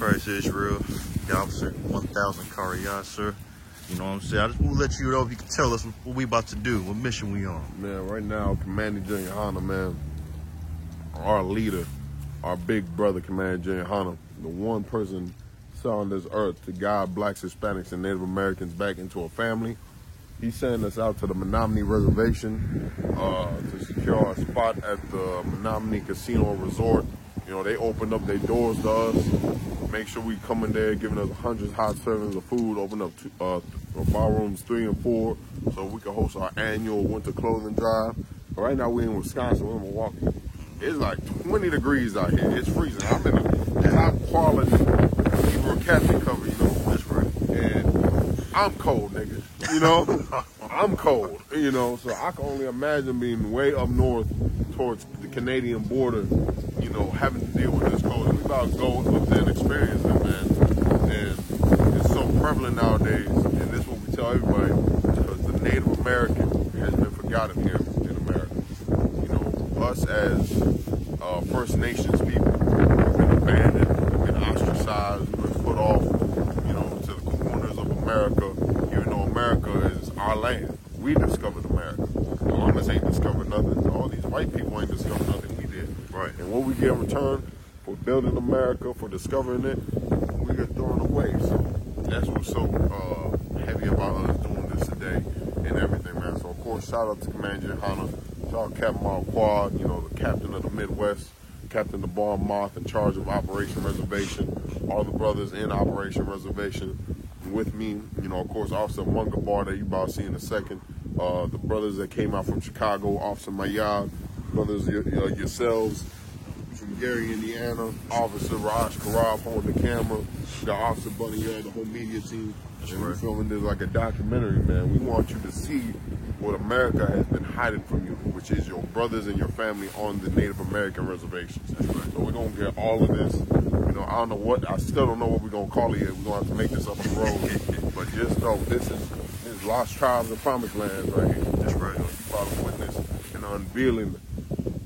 Christ Israel, the officer 1000 Kariyah, sir. You know what I'm saying? I just want to let you know if you can tell us what we about to do, what mission we on. Man, right now, Commander General Hanna, man, our leader, our big brother, Commander General Hanna, the one person on this earth to guide blacks, Hispanics, and Native Americans back into a family. He's sending us out to the Menominee Reservation to secure a spot at the Menominee Casino Resort. You know, they opened up their doors to us. Make sure we come in there, giving us 100 hot servings of food, open up ballrooms 3 and 4 so we can host our annual winter clothing drive. But right now we're in Wisconsin, we're in Milwaukee. It's like 20 degrees out here. It's freezing. I'm in a top quality Hebrew Catholic cover, you know. That's right. And I'm cold, nigga. You know? I'm cold, you know. So I can only imagine being way up north towards the Canadian border, you know, having to deal with this cold. We about to go up there and experience it, man. And it's so prevalent nowadays. And this is what we tell everybody, because the Native American has been forgotten here in America. You know, us as First Nations people have been abandoned, we've been ostracized, we've been put off, you know, to the corners of America, even though America is our land. We discovered America. Columbus ain't discovered nothing. All these white people ain't discovered nothing we did. Right. And what we get in return for building America, for discovering it, we get thrown away. So that's what's so heavy about us doing this today and everything, man. So of course, shout out to Commander Hanna, shout out Captain Marquard, you know, the captain of the Midwest, Captain DeBar Moth in charge of Operation Reservation, all the brothers in Operation Reservation with me, you know, of course, Officer Mungabar that you about to see in a second, the brothers that came out from Chicago, Officer Mayad, brothers yourselves from Gary, Indiana, Officer Raj Karab holding the camera, got Officer Bunny, the whole media team. And we're filming this like a documentary, man. We want you to see what America has been hiding from you, which is your brothers and your family on the Native American reservations. So we're gonna get all of this. You know, I still don't know what we're gonna call it yet. We're gonna have to make this up on the road. But just know this is Lost Tribes and Promised Lands right here. That's right. You about to witness an unveiling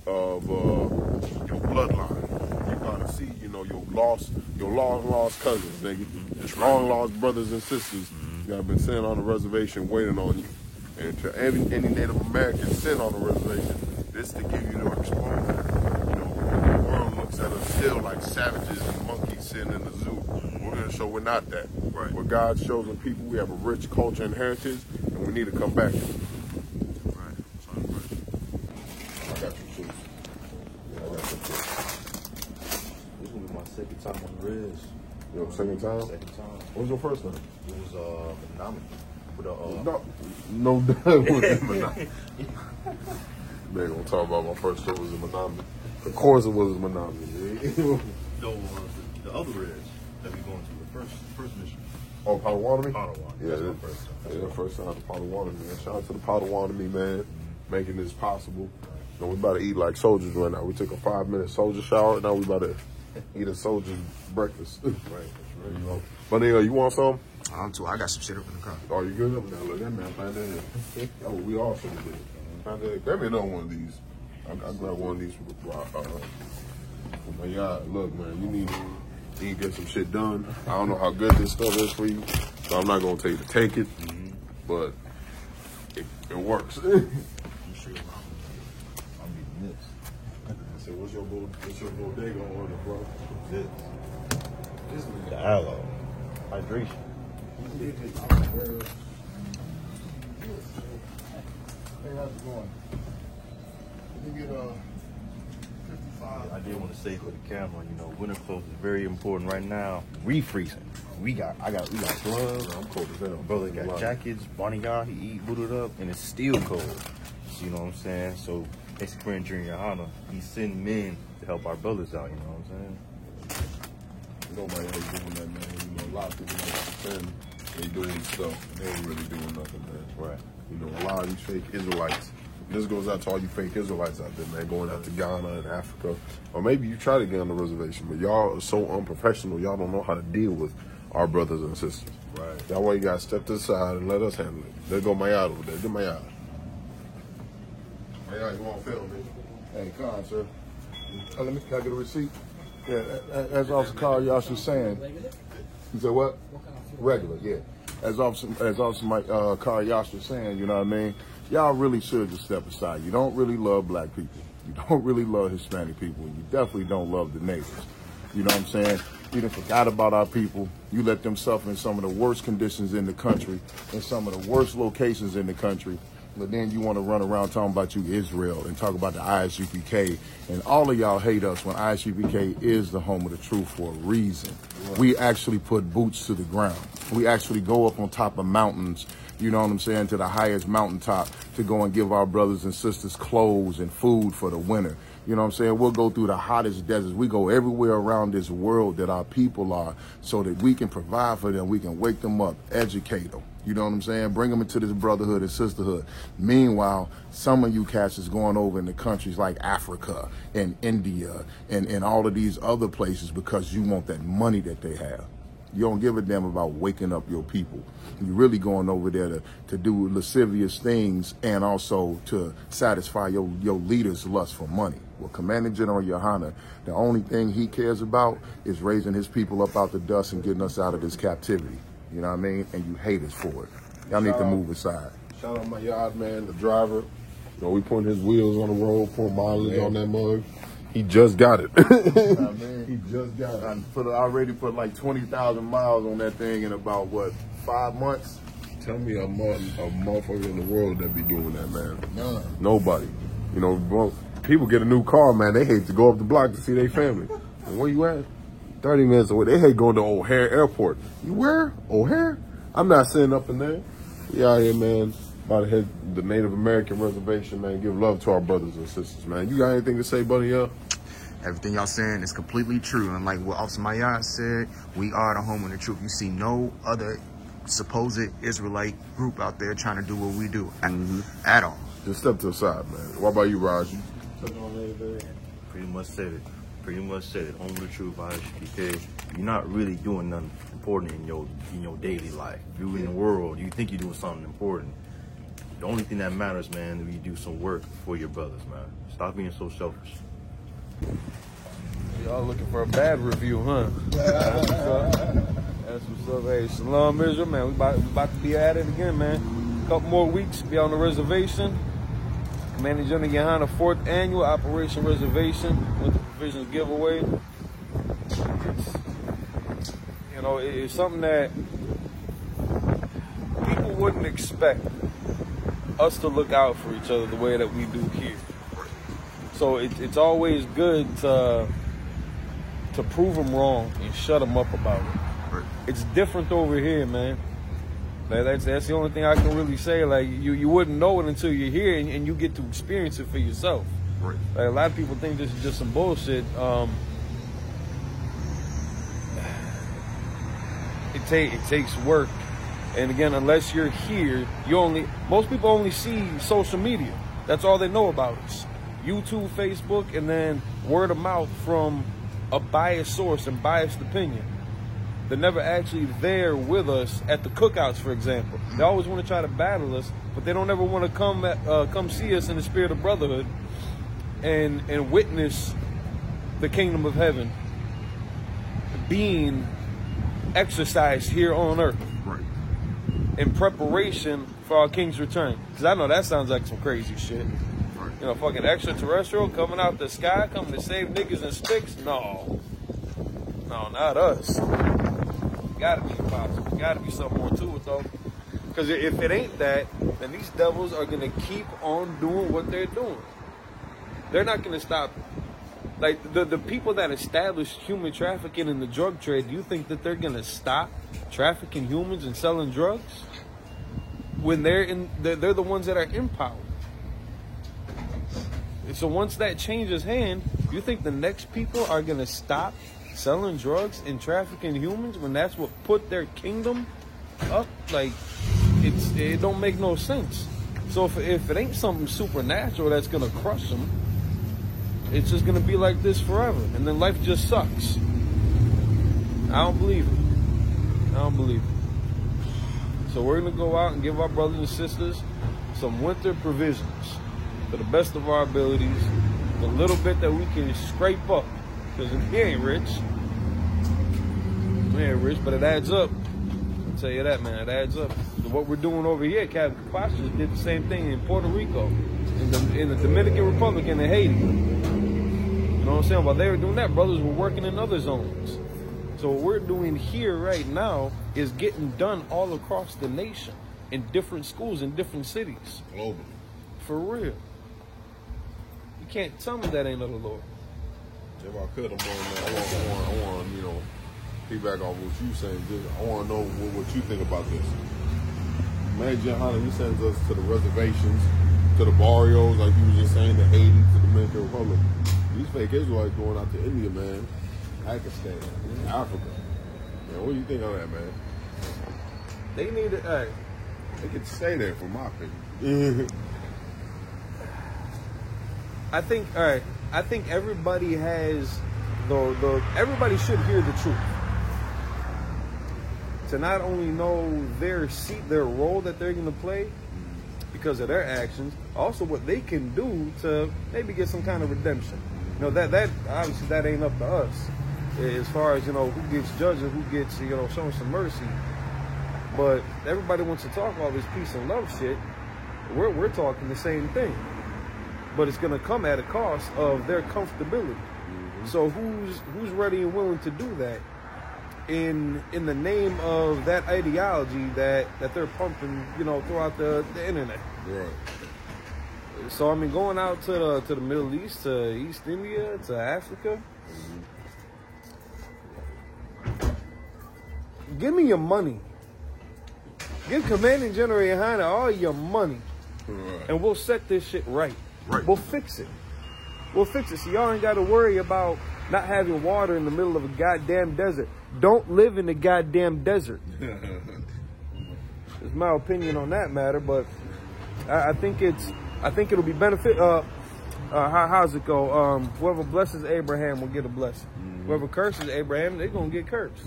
of your bloodline. You about to see, you know, your long lost cousins, nigga. That's long lost brothers and sisters that have been sitting on the reservation waiting on you. And to any Native American sitting on the reservation, this to give you the exposure. You know, the world looks at us still like savages and monkeys sitting in the zoo. We're going to show we're not that. Right. We're God's chosen people. We have a rich culture and heritage, and we need to come back. Right. I got you, Chief. Yeah, I got you, Chief. This will be my second time on the Reds. Your second time? Second time. What was your first time? It was Menominee. No doubt. Man, gonna talk about my first trip was in Menominee. Of course it was in Menominee. So the other Reds that we going to, the first mission. Oh, Potawatomi? Potawatomi. Yeah, that's my first time. Yeah, first time to Potawatomi, man. Shout out to the Potawatomi, man, making this possible. You know, we about to eat like soldiers right now. We took a 5-minute soldier shower. Now we about to eat a soldier's breakfast. Right. You know. But anyway, you want some? I'm too. I got some shit up in the car. Are you good? Now look, that man find that. Oh, we all should do. Find that. Grab me another one of these. I grabbed one of these from my yard. Look, man, you need to get some shit done. I don't know how good this stuff is for you, so I'm not gonna tell you to take it, but it works. I'm sure I'm eating this. I said, what's your bodega order, bro? This is the aloe. Hydration. Hey, how's it going? Let me get 55. I did want to say for the camera, you know, winter clothes is very important right now. Refreezing. We got gloves. I'm cold as hell. Brother got jackets. Bonnie got he booted up, and it's still cold. So, you know what I'm saying? So, ex-friend Junior Hanna, he's sending men to help our brothers out. You know what I'm saying? Nobody ain't doing that, man. You know, a lot of people like pretend they doing stuff. They ain't really doing nothing, man. Right. You know, a lot of these fake Israelites. This goes out to all you fake Israelites out there, man, going out to Ghana and Africa. Or maybe you try to get on the reservation, but y'all are so unprofessional, y'all don't know how to deal with our brothers and sisters. Right. That's why you got to step to the side and let us handle it. There go Mayad over there. Do Mayad. Mayad, you want to film me? Hey, come on, sir. Can I get a receipt? Yeah, as Officer Carl Yash was saying. You said what? Regular, yeah. As Officer Mike Carl Yash was saying, you know what I mean? Y'all really should just step aside. You don't really love black people. You don't really love Hispanic people. You definitely don't love the neighbors. You know what I'm saying? You done forgot about our people. You let them suffer in some of the worst conditions in the country, in some of the worst locations in the country. But then you want to run around talking about you Israel and talk about the ISUPK. And all of y'all hate us when ISUPK is the home of the truth for a reason. Right. We actually put boots to the ground. We actually go up on top of mountains, you know what I'm saying, to the highest mountaintop to go and give our brothers and sisters clothes and food for the winter. You know what I'm saying? We'll go through the hottest deserts. We go everywhere around this world that our people are so that we can provide for them. We can wake them up, educate them. You know what I'm saying? Bring them into this brotherhood and sisterhood. Meanwhile, some of you cats is going over into countries like Africa and India and all of these other places because you want that money that they have. You don't give a damn about waking up your people. You're really going over there to do lascivious things and also to satisfy your leader's lust for money. Well, Commanding General Yohana, the only thing he cares about is raising his people up out the dust and getting us out of this captivity. You know what I mean? And you hate us for it. Y'all need to move aside. Shout out my yard man, the driver. You know, we putting his wheels on the road, put mileage on that mug. He just got it. He just got it. I already put like 20,000 miles on that thing in about, what, 5 months? Tell me a motherfucker in the world that be doing that, man. None. Nobody. You know, people get a new car, man. They hate to go up the block to see their family. And where you at? 30 minutes away. They hate going to O'Hare Airport. You where? O'Hare? I'm not sitting up in there. We out here, man. About to hit the Native American reservation, man. Give love to our brothers and sisters, man. You got anything to say, buddy? Everything y'all saying is completely true. And like what Officer Mayad said, we are the home of the truth. You see no other supposed Israelite group out there trying to do what we do at all. Just step to the side, man. What about you, Raj? Pretty much said it. Pretty much said it. Home of the truth, because you're not really doing nothing important in your daily life. You in the world, you think you're doing something important. The only thing that matters, man, is you do some work for your brothers, man. Stop being so selfish. Y'all looking for a bad review, huh? That's what's up. Hey, Shalom Israel, man. We about to be at it again, man. A couple more weeks, be on the reservation. Commanding General Yohana 4th Annual Operation Reservation with the Provisions Giveaway. It's something that people wouldn't expect us to look out for each other the way that we do here. So it's always good to prove them wrong and shut them up about it. It's different over here, man. That's the only thing I can really say. Like you wouldn't know it until you're here and you get to experience it for yourself. Right. Like a lot of people think this is just some bullshit. It takes work, and again, unless you're here, most people only see social media. That's all they know about us. YouTube, Facebook, and then word of mouth from a biased source and biased opinion. They're never actually there with us at the cookouts, for example. They always want to try to battle us, but they don't ever want to come see us in the spirit of brotherhood and witness the kingdom of heaven being exercised here on earth. Right. In preparation for our King's return. Because I know that sounds like some crazy shit. Right. You know, fucking extraterrestrial coming out the sky, coming to save niggas and sticks? No, not us. Gotta be impossible. Gotta be something more to it, though. Because if it ain't that, then these devils are going to keep on doing what they're doing. They're not going to stop. Like, the people that established human trafficking and the drug trade, do you think that they're going to stop trafficking humans and selling drugs? When they're the ones that are in power. So once that changes hand, you think the next people are going to stop selling drugs and trafficking humans when that's what put their kingdom up? Like, it don't make no sense. So if it ain't something supernatural that's going to crush them, it's just going to be like this forever. And then life just sucks. I don't believe it. So we're going to go out and give our brothers and sisters some winter provisions to the best of our abilities. The little bit that we can scrape up Because he ain't rich. He ain't rich, but it adds up. I'll tell you that, man. It adds up. So what we're doing over here, Captain Capacious just did the same thing in Puerto Rico, in the Dominican Republic, and in Haiti. You know what I'm saying? While they were doing that, brothers were working in other zones. So what we're doing here right now is getting done all across the nation in different schools in different cities. Global. For real. You can't tell me that ain't of the Lord. If I could, I want, you know, feedback on what you saying. I want to know what you think about this. Man, Jehana, he sends us to the reservations, to the barrios, like you was just saying, to Haiti, to the Dominican Republic. These fake Israelites going out to India, man, Pakistan, Africa. Man, what do you think of that, man? They need to act. They could stay there, for my opinion. I think, all right, I think everybody has everybody should hear the truth. To not only know their seat, their role that they're going to play because of their actions, also what they can do to maybe get some kind of redemption. You know, that obviously that ain't up to us as far as, you know, who gets judged and who gets, you know, shown some mercy. But everybody wants to talk all this peace and love shit. We're talking the same thing. But it's going to come at a cost of their comfortability. Mm-hmm. So who's ready and willing to do that in the name of that ideology that they're pumping, you know, throughout the internet? Right. So I mean, going out to the Middle East, to East India, to Africa. Mm-hmm. Give me your money. Give Commanding General Yohana all your money, right, and we'll set this shit right. Right. We'll fix it. We'll fix it. So y'all ain't got to worry about not having water in the middle of a goddamn desert. Don't live in the goddamn desert. It's my opinion on that matter, but I think it'll be benefit. How's it go? Whoever blesses Abraham will get a blessing. Mm-hmm. Whoever curses Abraham, they're gonna get cursed.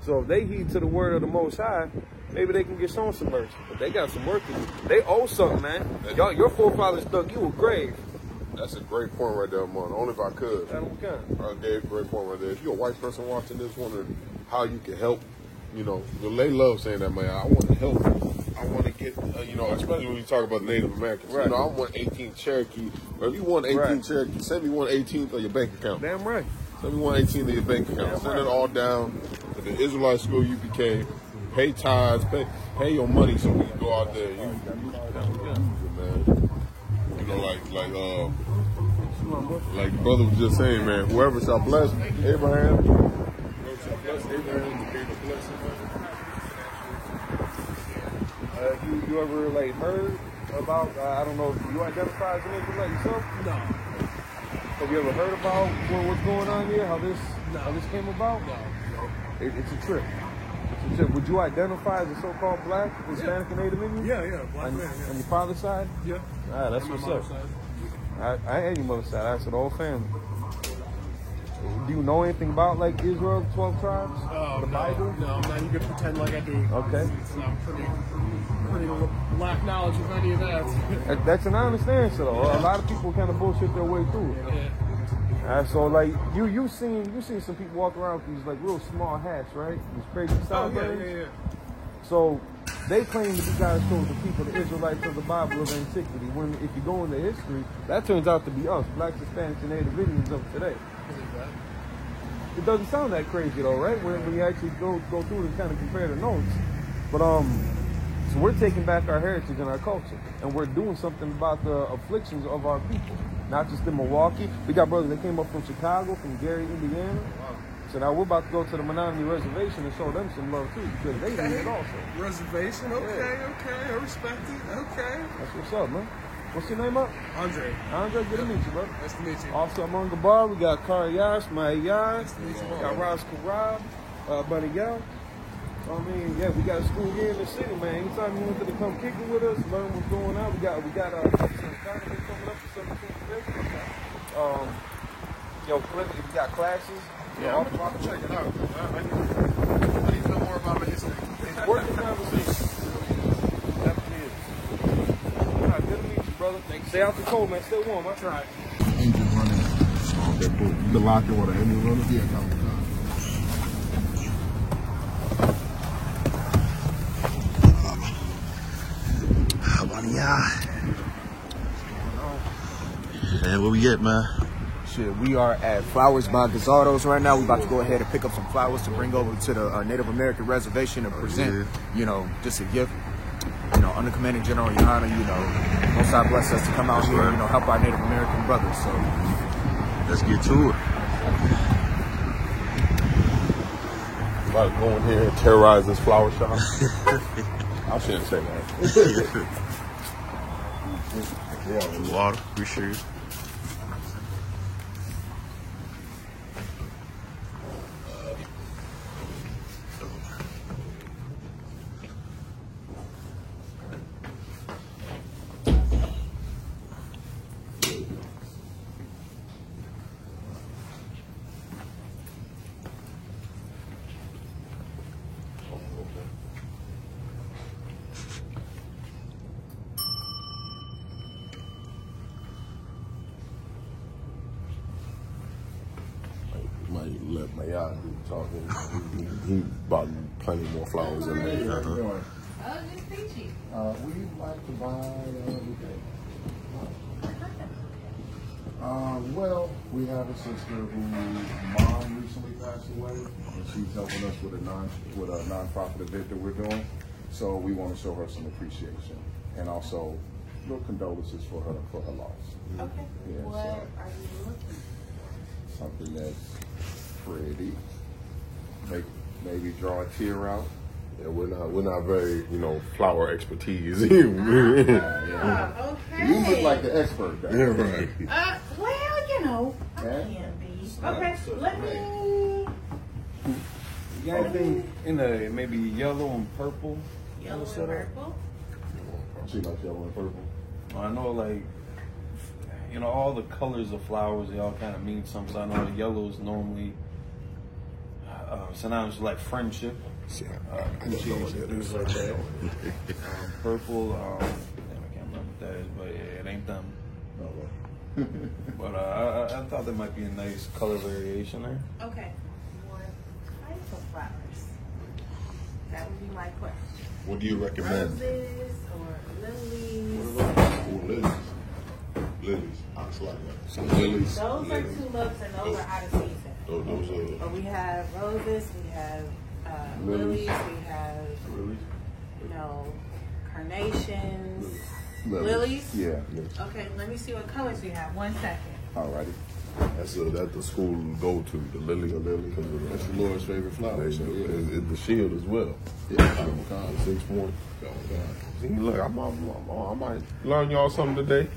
So if they heed to the word of the Most High, maybe they can get shown some mercy. But they got some work to do. They owe something, man. Your forefathers dug you a grave. That's a great point right there, man. Only if I could. Great point right there. If you're a white person watching this, wondering how you can help, you know, they love saying that, man. I want to help. I want to get, you know, especially when you talk about Native Americans. Right. You know, I want 18 Cherokee. Or if you want 18 Cherokee, send me 1/18 of your bank account. Damn right. Send me 1/18 of your bank account. Send it all down to the Israelite school you became. Pay tithes, pay your money so we can go out there and use it, man. You know, like the brother was just saying, man, whoever shall bless Abraham, became a blessing. You ever like heard about, I don't know, do you identify as an Israelite yourself? No. Have you ever heard about what's going on here, how this came about? No. It's a trip. Would you identify as a so-called black, Hispanic, and Native Indian? Yeah, black man. On your father's side? Yeah. All right, that's what's up. I ain't your mother's side. I said the whole family. Do you know anything about like Israel, 12 tribes? The Bible? No, I'm not even gonna pretend like I do. Okay. I'm pretty lack knowledge of any of that. That's an honest answer though. A lot of people kind of bullshit their way through it. Yeah. So like you seen some people walk around with these like real small hats, right? These crazy sideburns. Yeah. So they claim to be God's chosen people, the Israelites of the Bible of antiquity. When if you go into history, that turns out to be us, blacks, Hispanics, and Native Indians of today. It doesn't sound that crazy though, right? When you actually go through and kind of compare the notes. But so we're taking back our heritage and our culture, and we're doing something about the afflictions of our people. Not just in Milwaukee. We got brothers that came up from Chicago, from Gary, Indiana. Wow. So now we're about to go to the Menominee Reservation and show them some love too, because they need it also. Reservation? Okay, I respect it. Okay. That's what's up, man. What's your name up? Andre. Andre, good to meet you, bro. Nice to meet you. Also among the bar, we got Kari Yash, Mayan. Nice to meet you. We got Raz Karab, Buddy Yao. I mean, yeah, we got a school here in the city, man. Anytime you wanted to come kick it with us, learn what's going on. We got some tournament coming up for 17th. Cliff, we got classes. Yeah, I'm about to check it out. I need to know more about my history. It's worth the conversation. Definitely is. All right, good to meet you, brother. Stay out the cold, man. Stay warm. I tried. Angel running. Okay, cool. You can lock it with an Indian runner? Yeah, come on. And where we at, man? Shit, we are at Flowers by Gazzardo's right now. We about to go ahead and pick up some flowers to bring over to the Native American reservation and present, you know, just a gift. You know, under Commanding General Yana, you know, Most High bless us to come out here, you know, help our Native American brothers. So Let's get to it. About to go in here and terrorize this flower shop. I shouldn't say that. Yeah, water, appreciate it. Might let Mayad do the talking. He bought plenty more flowers in there. How you doing? Oh, just peachy. We'd like to buy everything. Well, we have a sister whose mom recently passed away, and she's helping us with a nonprofit event that we're doing. So we want to show her some appreciation, and also little condolences for her loss. Okay. Yeah, What so are you looking something that's pretty. Maybe draw a tear out. Yeah, we're not very, flower expertise. for? Oh, okay. You look like the expert. Guy. Yeah, right. Well, you know, I Yeah. can be. Okay, let me. You got anything in the maybe yellow and purple? Yellow and setup? purple. She likes yellow and purple. I know, like, all the colors of flowers, they all kind of mean something. So I know the yellow is normally synonymous like friendship, appreciation, things like that. Purple, I can't remember what that is, but yeah, it ain't them. But I thought there might be a nice color variation there. Okay. What type of flowers? That would be my question. What do you recommend? Roses or lilies? Oh, lilies. Lilies. I just like that. Some lilies. Those are tulips and those are out of season. Those are. But we have roses, we have lilies, we have, carnations. Lilies? Yeah. Okay, let me see what colors we have. 1 second. Alrighty. That's the school go to, the lily. That's the Lord's favorite flower. So, yeah. It's the shield as well. Yeah. 6 point. See, look, I might learn y'all something today.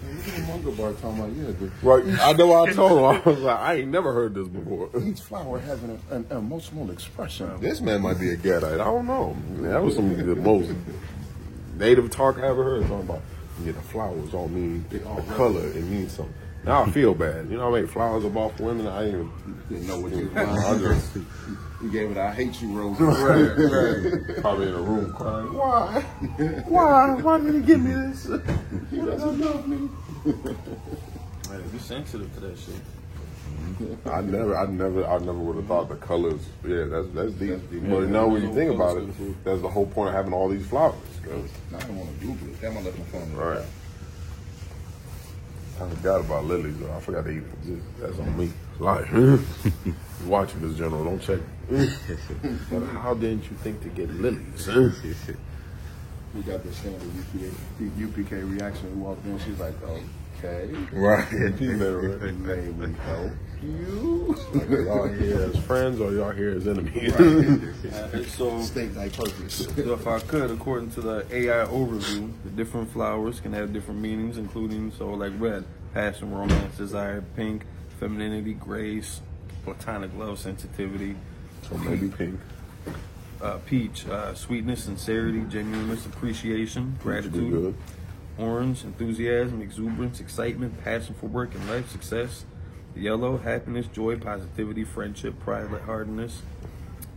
Mungo bar talking about Right. I know I told him. I was like, I ain't never heard this before. each flower has an emotional expression. This man might be a Gadite. I don't know. That was some of the most native talk I ever heard. Talking about, the flowers all mean color. It means something. Now I feel bad. I make flowers up off women. I ain't Didn't know what you I just You gave it I hate you rose. probably in a room crying. Why? Why did he give me this? He doesn't love me. Man, be sensitive to that shit. I never would have thought the colors. Yeah, that's deep. But now when you think about it, that's the whole point of having all these flowers. 'Cause, I don't want to Google it. That might let my phone. right. I forgot about lilies, though. I forgot they even exist. That's on me. Life. Watching this, General. Don't check. But how didn't you think to get lilies? We got the standard UPK reaction. We walked in. She's like, okay. Right. She's there, right? May we help you? Like, are y'all here as friends or y'all here as enemies? So, State like purpose. so if I could, according to the AI overview, the different flowers can have different meanings, including, like red, passion, romance, desire; pink, femininity; grace, platonic love, sensitivity; So maybe pink. peach, sweetness, sincerity, genuineness, appreciation, Be gratitude; good. orange, enthusiasm, exuberance, excitement, passion for work and life, success; yellow, happiness, joy, positivity, friendship, pride, lightheartedness;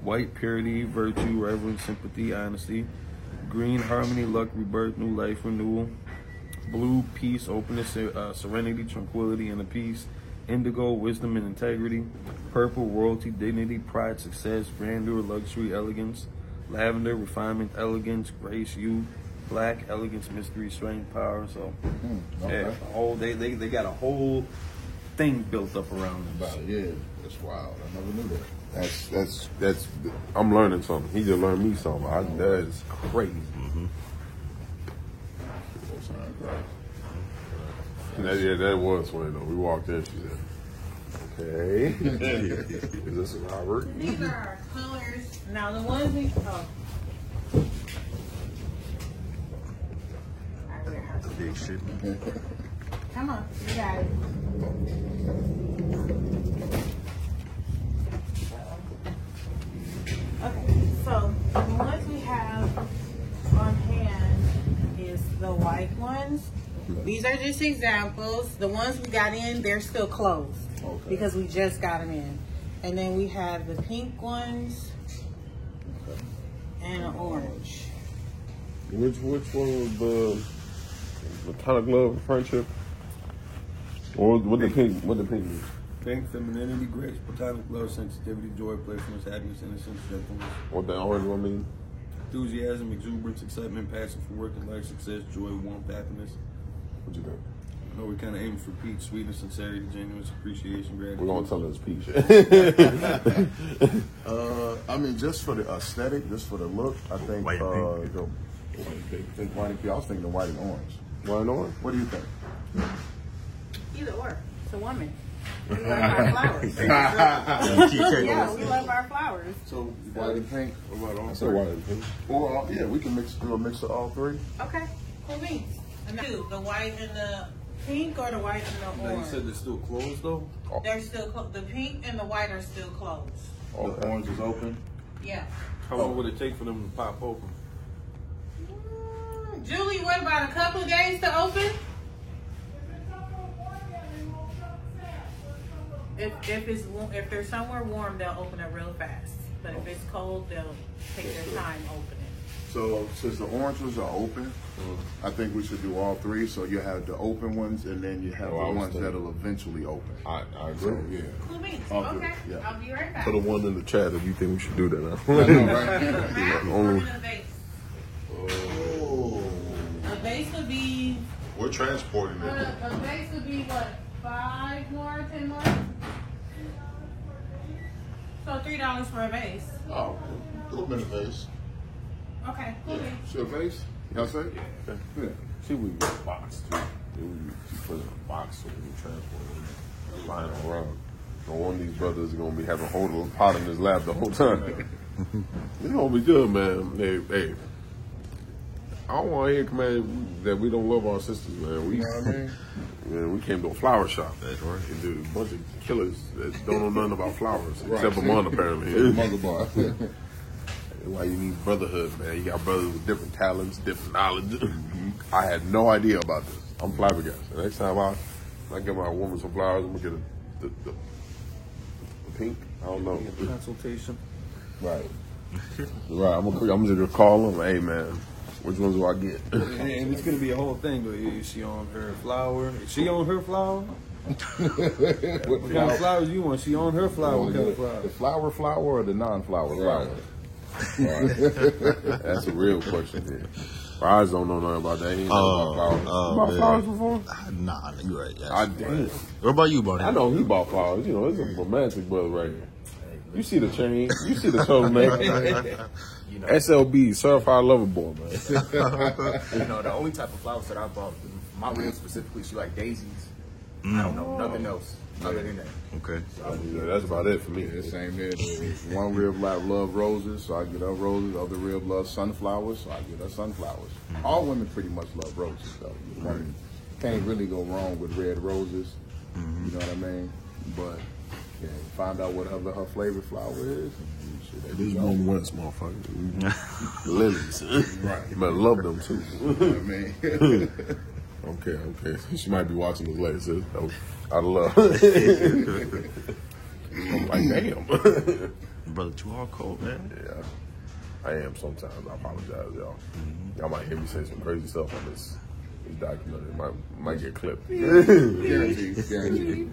white, purity, virtue, reverence, sympathy, honesty; green, harmony, luck, rebirth, new life, renewal; blue, peace, openness, serenity, tranquility, inner peace; Indigo, wisdom and integrity. Purple, royalty, dignity, pride, success. Grandeur, luxury, elegance. Lavender, refinement, elegance, grace, youth. Black, elegance, mystery, strength, power. So, yeah, they got a whole thing built up around them. About it, yeah. That's wild. I never knew that. That's. I'm learning something. He just learned me something. That is crazy. That was funny though. We walked in. She said, "Okay, is this a Robert?" These are our colors. Now the ones we Big shit. come on, you got it. Okay, so the ones we have on hand is the white ones. These are just examples. The ones we got in, they're still closed because we just got them in. And then we have the pink ones and an orange. Which one was the Platonic Love, Friendship? Or what the pink? What the pink is? Pink, femininity, grace, platonic love, sensitivity, joy, playfulness, happiness, innocence, gentleness. What the orange one mean? Enthusiasm, exuberance, excitement, passion for work and life, success, joy, warmth, happiness. What you think? I know we're kind of aiming for peach, sweetness, sincerity, genuine appreciation, gratitude. We're gonna tell this peach. I mean, just for the aesthetic, just for the look, I think. White and Think white and pink. I was thinking the white and orange. White and orange? What do you think? Either or. It's a woman. We love our flowers. Yeah, we love our flowers. So white and pink. What about all I said white and pink. Or yeah, we can do a mix of all three. Okay, cool beans. And the white and the pink or the white and the Now, you orange? said they're still closed though? They're still the pink and the white are still closed. The orange is open. Yeah. How long would it take for them to pop open? Julie, what about a couple of days to open? If they're somewhere warm, they'll open it real fast. But if it's cold, they'll take their time opening. So since the oranges are open, I think we should do all three. So you have the open ones, and then you have Oh, I the was ones thinking- that'll eventually open. I agree. So yeah. Cool beans. I'll do Okay, it, yeah. I'll be right back. Put a one in the chat if you think we should do that now. I know, right? Half only- of the base. Oh. The base would be. We're transporting it. A base would be what? 5 more, 10 more. So $3 for a base. Oh, a little bit of vase. Okay, cool beans. See a vase? Y'all say? Yeah. See, we got a box too. We put it in a box so we can transport it. Flying around. No one of these brothers are gonna be having a whole pot in his lap the whole time. It's gonna be good, man. Hey, I don't want to hear, man, that we don't love our sisters, man. We, You know what I mean? man, we came to a flower shop. That's right. And do a bunch of killers that don't know nothing about flowers, Right. except for Mon apparently. Mother bar. Why you need brotherhood, man? You got brothers with different talents, different knowledge. I had no idea about this. I'm flabbergasted. Next time I get my woman some flowers, I'm gonna get the pink. I don't know. Consultation. Right. Right. I'm just gonna call them. Hey, man, which ones do I get? And it's gonna be a whole thing. But is she on her flower? Is she on her flower? What kind of flowers you want? She on her flower? What kind of The flower? flower or the non-flower flower? That's a real question here. I don't know nothing about that. He ain't know about flowers. You bought man. flowers before? Nah, you're right. Yeah. I damn. What about you, Bonnie? I know he bought flowers. You know, it's a romantic brother right here. You see the chain. You see the turtleneck. SLB, Certified Lover Boy, man. You know, the only type of flowers that I bought, my rib specifically, she like daisies. I don't know, nothing else other than that. Okay. Yeah, that's about it for me. Yeah, same there. One rib love roses, so I get her roses. Other rib loves sunflowers, so I get her sunflowers. All women pretty much love roses, though. You know, can't really go wrong with red roses. You know what I mean? But yeah, find out what her favorite flower is. This bloom once, motherfucker. Lilies. Right. You better love them too. You know what I mean? Okay. She might be watching this later, sis. Out of love. I'm like, damn. Brother, too hard cold, man. Yeah, I am sometimes. I apologize, y'all. Y'all might hear me say some crazy stuff on this It's documented. Might get clipped. Guaranteed. Guaranteed.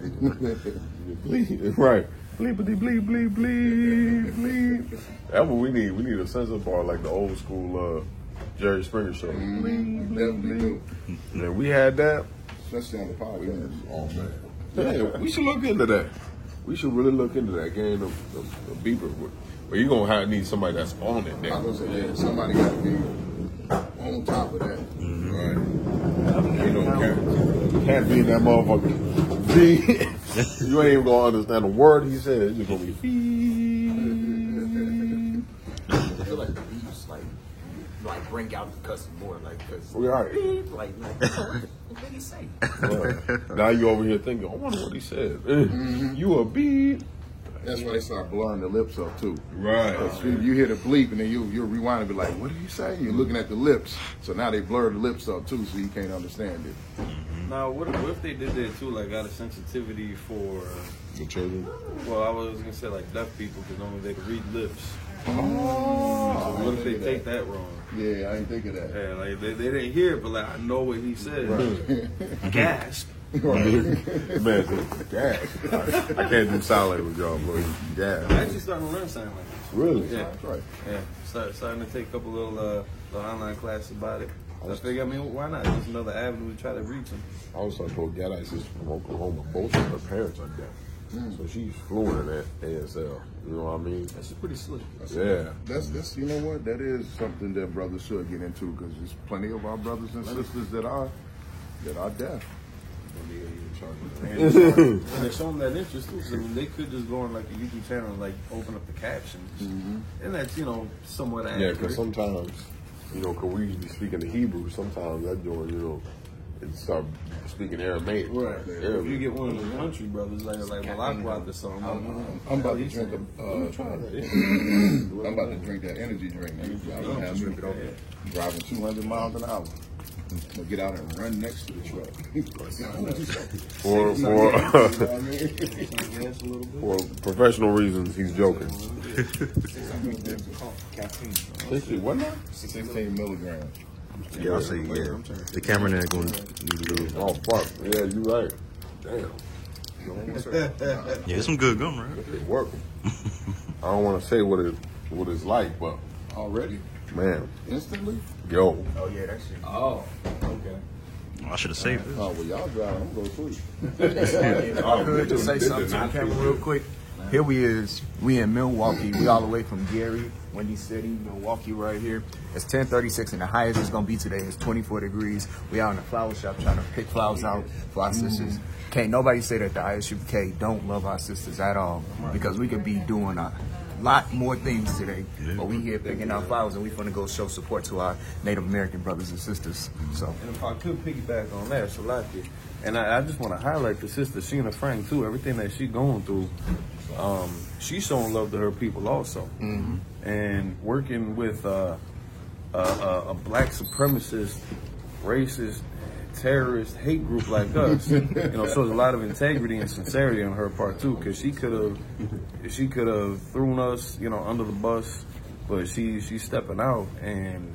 Bleep. Right. Bleepity bleep bleep bleep bleep. That's what we need. We need a censor bar like the old school Jerry Springer show. Bleep bleep bleep. And we had that. Especially on the podcast. Oh man. Yeah, we should look into that. We should really look into that. Getting the beeper. But you're gonna need somebody that's on it now. I was gonna say, yeah, somebody got to be on top of that. Right. You know, can't be in that motherfucker. You ain't even gonna understand a word he said. It's just gonna be. I feel like the beats like bring out the cussing more, like because Right. like what did he say? Now you over here thinking, I wonder what he said. You a beat. That's why they start blurring the lips up too. Right. You hear the bleep and then you rewind and be like, what did you say? You're looking at the lips. So now they blur the lips up too, so you can't understand it. Now, what if they did that too, like out of sensitivity for, The children. well, I was gonna say like deaf people, because only they can read lips. Oh, So what if they take that wrong? Yeah, I ain't think of that. Yeah, like they didn't hear it, but like I know what he said. Gasp. Man, gas. I can't do solid with y'all, boy. I'm Gas. actually starting to learn sign language. Really? Yeah. That's right. Yeah, starting to take a couple little online classes about it. I figure, I mean, why not? It's another avenue to try to reach them. I was talking to a gal that is from Oklahoma. Both of her parents are deaf. So she's fluent in that ASL. You know what I mean? That's pretty slick. Yeah. That's you know what? That is something that brothers should get into because there's plenty of our brothers and sisters that are deaf. And they show them that interest too. So, I mean, they could just go on like a YouTube channel and like open up the captions, and that's somewhat accurate. Yeah, because sometimes, because we usually speak in the Hebrew, sometimes that joint, it start speaking Aramaic. Right. If you get one of the country brothers like Malak or something, I'm about to drink I'm about to drink that energy drink. Driving 200 miles an hour. I'm gonna get out and run next to the truck. For professional reasons, he's joking. What now? 16 milligrams. Yeah, I'll say yeah. The cameraman going to need a little. Oh fuck! Yeah, you right. Damn. Yeah, it's some good gum, right? It working. I don't want to say what it's like, but Already? man, Instantly? yo, Oh yeah, that shit. Oh, okay. I should have saved it. Oh, well, y'all drive. I'm going to sleep. If I could just say something to the camera real quick. Here we in Milwaukee. We all the way from Gary, Windy City, Milwaukee right here. It's 10:36 and the highest it's gonna be today is 24 degrees. We out in the flower shop trying to pick flowers out for our sisters. Can't nobody say that the ISUPK don't love our sisters at all because we could be doing a lot more things today. But we here picking out flowers and we finna go show support to our Native American brothers and sisters. So And if I could piggyback on that, Shalaki, and I just want to highlight the sister Sheena Frank too. Everything that she going through, she's showing love to her people also, and working with a black supremacist, racist, terrorist, hate group like us. Shows a lot of integrity and sincerity on her part too, because she could have thrown us, under the bus, but she's stepping out and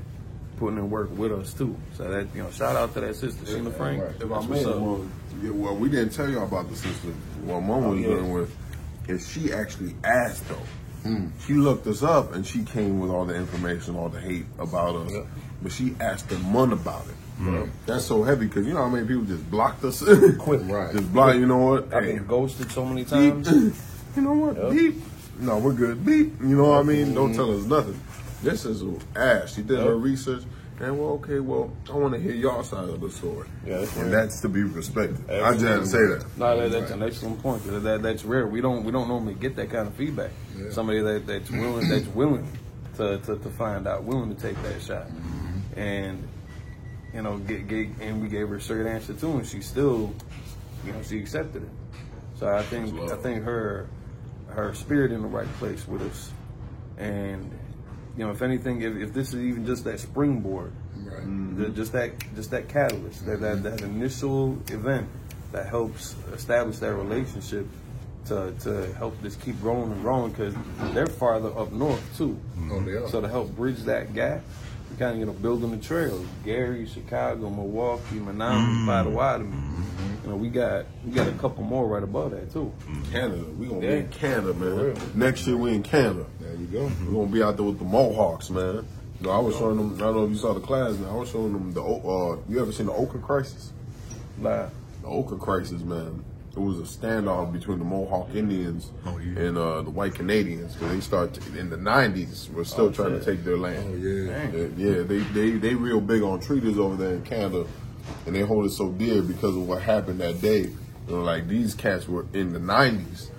putting in work with us too. So that shout out to that sister Sheena Frank. if I That's may, what's up. well, we didn't tell y'all about the sister. What Mama was dealing with is she actually asked though. She looked us up and she came with all the information, all the hate about us, but she asked the mun about it. That's so heavy because you know how many people just blocked us. Quick, Right. Just block. You know what? I've Hey, been ghosted so many beep. times. You know what? Beep. No, we're good. Beep. You know what I mean? Don't tell us nothing. This is ass. She did her research. And I want to hear y'all side of the story. Yeah, that's and right. that's to be respected. I just had to say that. No, that's an excellent point. That's rare. We don't normally get that kind of feedback. Somebody that's willing to find out, willing to take that shot, and and we gave her a straight answer too, and she still, she accepted it. So I think her spirit in the right place with us, and if anything, if this is even just that springboard, just that catalyst, that initial event that helps establish that relationship to help this keep growing and growing, because they're farther up north too. Oh, they are. So to help bridge that gap, kind of building the trails. Gary, Chicago, Milwaukee, Manaus, Potawatomi. You know, we got a couple more right above that too. Canada, we gonna be in Canada, man. Next year we in Canada. There you go. We're gonna be out there with the Mohawks, man. You know, I was showing them. I don't know if you saw the class. Now I was showing them the. You ever seen the Oka Crisis? Live. The Oka Crisis, man. It was a standoff between the Mohawk Indians and the white Canadians because they started in the '90s. We're still trying to take their land. They real big on treaties over there in Canada, and they hold it so dear because of what happened that day. You know, like these cats were in the '90s.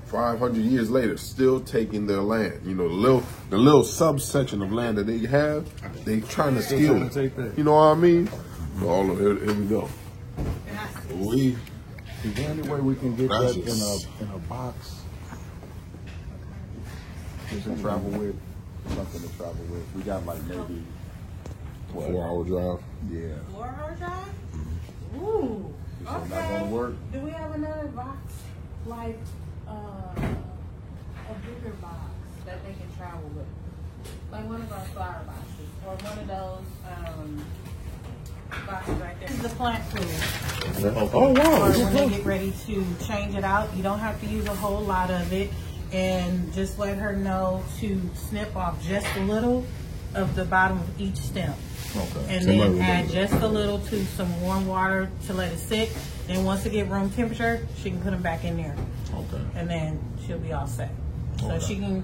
500 years later, still taking their land. You know, the little subsection of land that they have, they trying to steal it. You know what I mean? All of here we go. Is there any way we can get that in a box? Just to travel with, something to travel with. We got like maybe 4-hour drive. Yeah. 4-hour drive? Ooh. Is that not gonna work? Do we have another box like a bigger box that they can travel with? Like one of our flower boxes or one of those boxes right there. This is the plant food. Oh wow! Or when they get ready to change it out, you don't have to use a whole lot of it, and just let her know to snip off just a little of the bottom of each stem. Okay. And then add just a little to some warm water to let it sit. Then once it get room temperature, she can put them back in there. Okay. And then she'll be all set. So she can,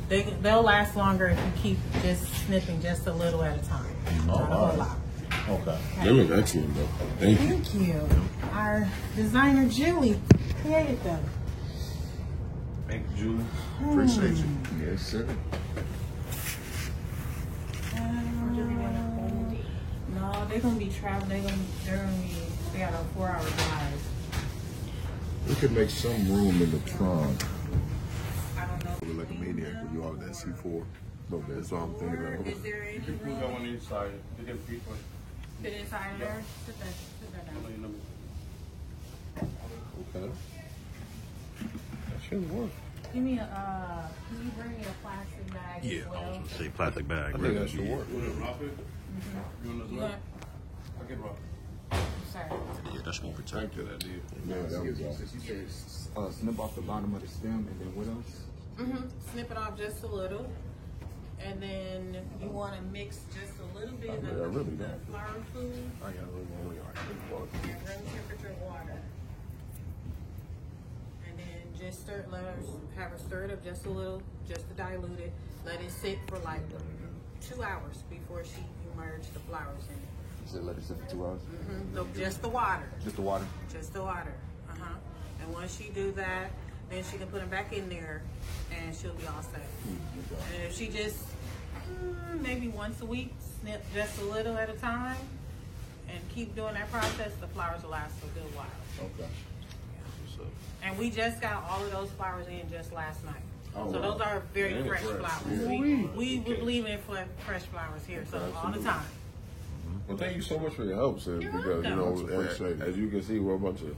they'll last longer if you keep just snipping just a little at a time. Not a whole lot. Okay. They look excellent though. Thank you. Thank you. Our designer Julie created them. Thank you, Julie. Appreciate you. Yes, sir. No, they're gonna be traveling. They got a 4-hour drive. We could make some room in the trunk. I don't know. Look like a maniac when you all that C4. No, that's all I'm thinking Or of. is there any room? on each side. They get feet for Fit inside of there? Sit that down. Okay. That should work. Give me a, can you bring me a plastic bag Yeah, as I well? was gonna say plastic bag. I think that should work. You want, sorry. Yeah, that should be protected. Good idea. Yeah, that was awesome. You said snip off the bottom of the stem, and then what else? Snip it off just a little. And then you want to mix just a little bit of the flour food I got a little only and room temperature water. And then just have her stir it up just a little, just to dilute it. Let it sit for like 2 hours before she immerge the flowers in it. You said let it sit for 2 hours. So just the water. Just the water. Just the water. And once she do that, then she can put them back in there, and she'll be all set. And if she just maybe once a week snip just a little at a time, and keep doing that process, the flowers will last for a good while. Okay. And we just got all of those flowers in just last night. Oh, So wow. those are very fresh flowers. We believe in fresh flowers here, so all the time. Well, thank you so much for your help, sis. You're Because you know, welcome. as you can see, we're a bunch of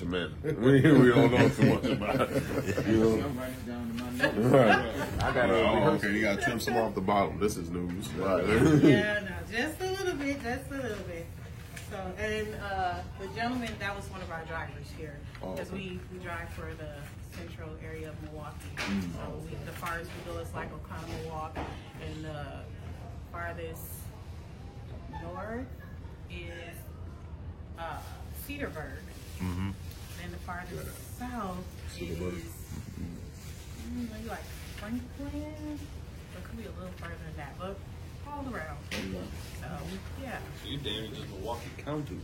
men. we don't know too much about it. You know. I'm writing it down in my notes. Right. I got okay. You got to trim some off the bottom. This is news. Right. Yeah, no, just a little bit, So, and the gentleman, that was one of our drivers here, because we drive for the central area of Milwaukee. So the farthest we go is like Oconomo Walk, and the farthest north is Cedarburg. And the farthest south is maybe like Franklin. It could be a little further than that, but all around. So yeah. So you damn just Milwaukee County.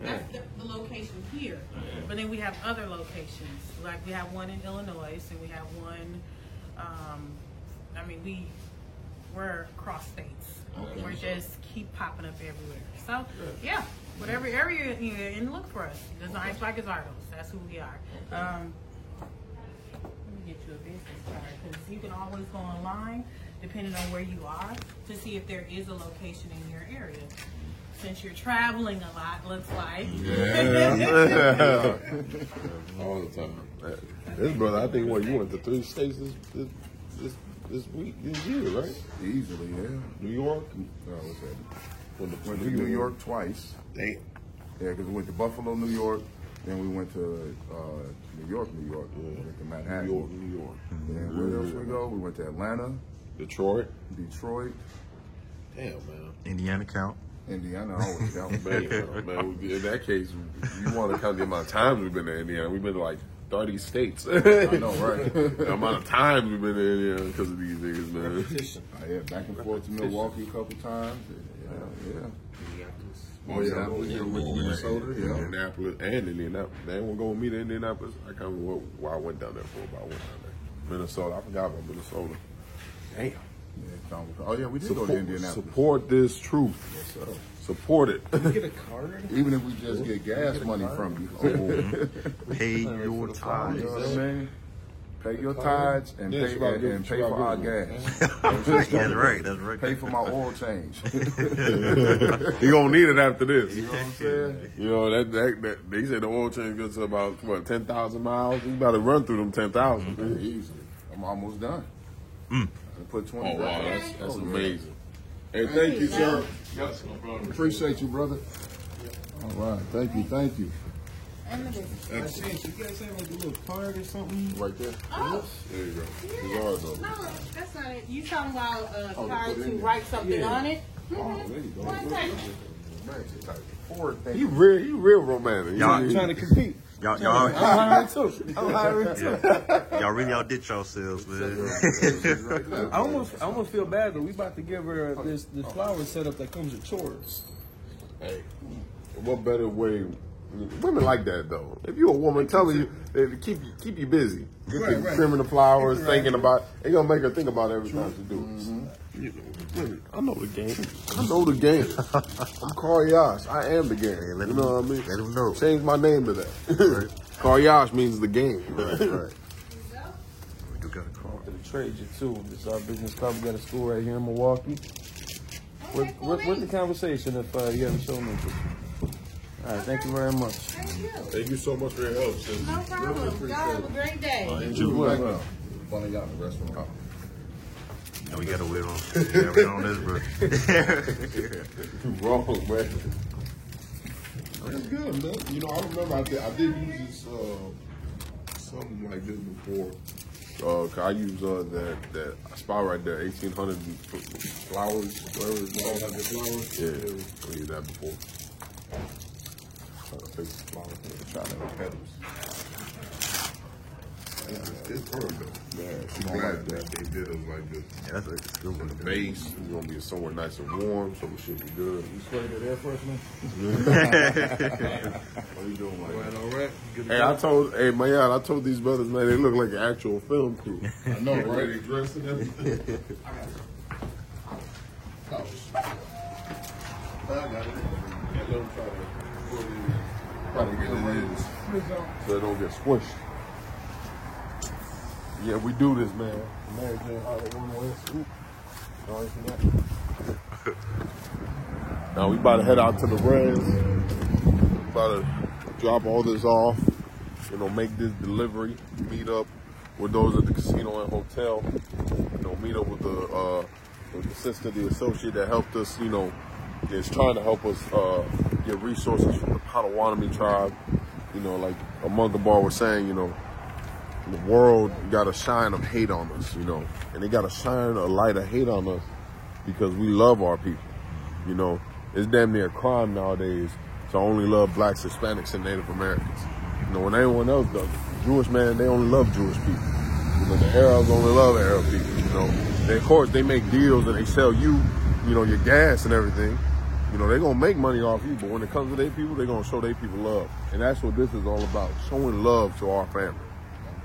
That's the location here. But then we have other locations. Like we have one in Illinois, and we have one. We're across states. We're just keep popping up everywhere. So yeah, whatever area you're in, look for us. Designs by Gazzardos. That's who we are. Let me get you a business card, because you can always go online, depending on where you are, to see if there is a location in your area. Since you're traveling a lot, looks like. Yeah. All the time. This brother, I think you went to 3 states this this year, right? Easily, yeah. New York? No, what's that? Went Went to New York twice. Damn. Yeah, because we went to Buffalo, New York. Then we went to New York. Yeah. Went to Manhattan. New York. Then where else we go? We went to Atlanta, Detroit. Damn, man. Indiana count. Indiana always counts. Man, in that case, you want to count the amount of times we've been to Indiana. We've been to like 30 states. I know, right? The amount of times we've been to Indiana because of these niggas, man. Yeah, back and forth to Milwaukee a couple times. Yeah. Oh, yeah. We went to Minnesota, yeah. Indianapolis and Indianapolis. They won't go with me to Indianapolis. I can't remember why I went down there for, but I went down there. Minnesota. I forgot about Minnesota. Damn. Yeah, oh, yeah, we did go to Indianapolis. Support this truth. Yes, sir. Support it. Get a card? Even if we just get gas money from you. Pay your tithes. You know what I mean? Pay your tithes and Yeah, pay for our gas. That's right. Pay for my oil change. You gonna need it after this. You know what I'm saying? You know that they said the oil change goes to about 10,000 miles. You about to run through them 10,000. Yeah, easily. I'm almost done. I put 20. Oh wow, that's amazing. Hey, thank you, sir. Yes, no problem. Appreciate you, brother. All right, thank you. Excellent. You guys have like a little card or something? Right there. Oh. There you go. Yeah. Yours, though. No, that's not it. You talking about a Oh, card put it to in there. write something on it? Oh, there you go. One second. Magic type. Forward He thinking. real romantic. Y'all- He- Trying to compete. Y'all I'm hiring too. I'm hiring too. y'all really outdid yourselves, man. I almost feel bad, but we about to give her this flower setup that comes with chores. Hey, what better way? Women like that though. If you're a woman, telling you they keep you busy, trimming the flowers, thinking about. They gonna make her think about it every time she do it. You know, women, I know the game. I'm Carl Yash. I am the game. let You him- know what I mean? let him know. Change my name to that. Carl Yash means the game. Right. We do got a call. To the trade you too. This is our business club. We got a school right here in Milwaukee. What's the conversation if you haven't shown me? All right, thank you very much. Thank you so much for your help, sis. No problem. Y'all have a great day. Well, one of y'all in the restaurant. No, we gotta wait on. Yeah, wait on this, bro. Wrong, man. That's good, man. You know, I remember I did use this something like this before. 'Cause I use that spot right there, 1800 flowers, whatever it's called, like the flowers. Yeah, I used that before. Trying to fix the flowers, trying to petals. It's her though. Yeah, she glad that they did us like this. Yeah, that's a good one. The base is gonna be somewhere nice and warm, so we should be good. You sprayed that air freshener? What are you doing, like? All right. Good Hey, I told these brothers, man, they look like an actual film crew. I know, right? They dressed and everything. I got it. Let them try to get it in so they don't get squished. Yeah, we do this, man. Now we about to head out to the res. About to drop all this off. You know, make this delivery. Meet up with those at the casino and hotel. You know, meet up with the sister, the associate that helped us. You know, is trying to help us get resources from the Potawatomi tribe. You know, like Among Bar was saying, you know, the world got a shine of hate on us, you know, and they got a shine a light of hate on us because we love our people. You know, it's damn near a crime nowadays to only love blacks, Hispanics, and Native Americans. You know, when anyone else does it, Jewish man, they only love Jewish people. You know, the Arabs only love Arab people. You know, of course they make deals and they sell you, you know, your gas and everything. You know, they're going to make money off you, but when it comes to their people, they're going to show their people love. And that's what this is all about, showing love to our family.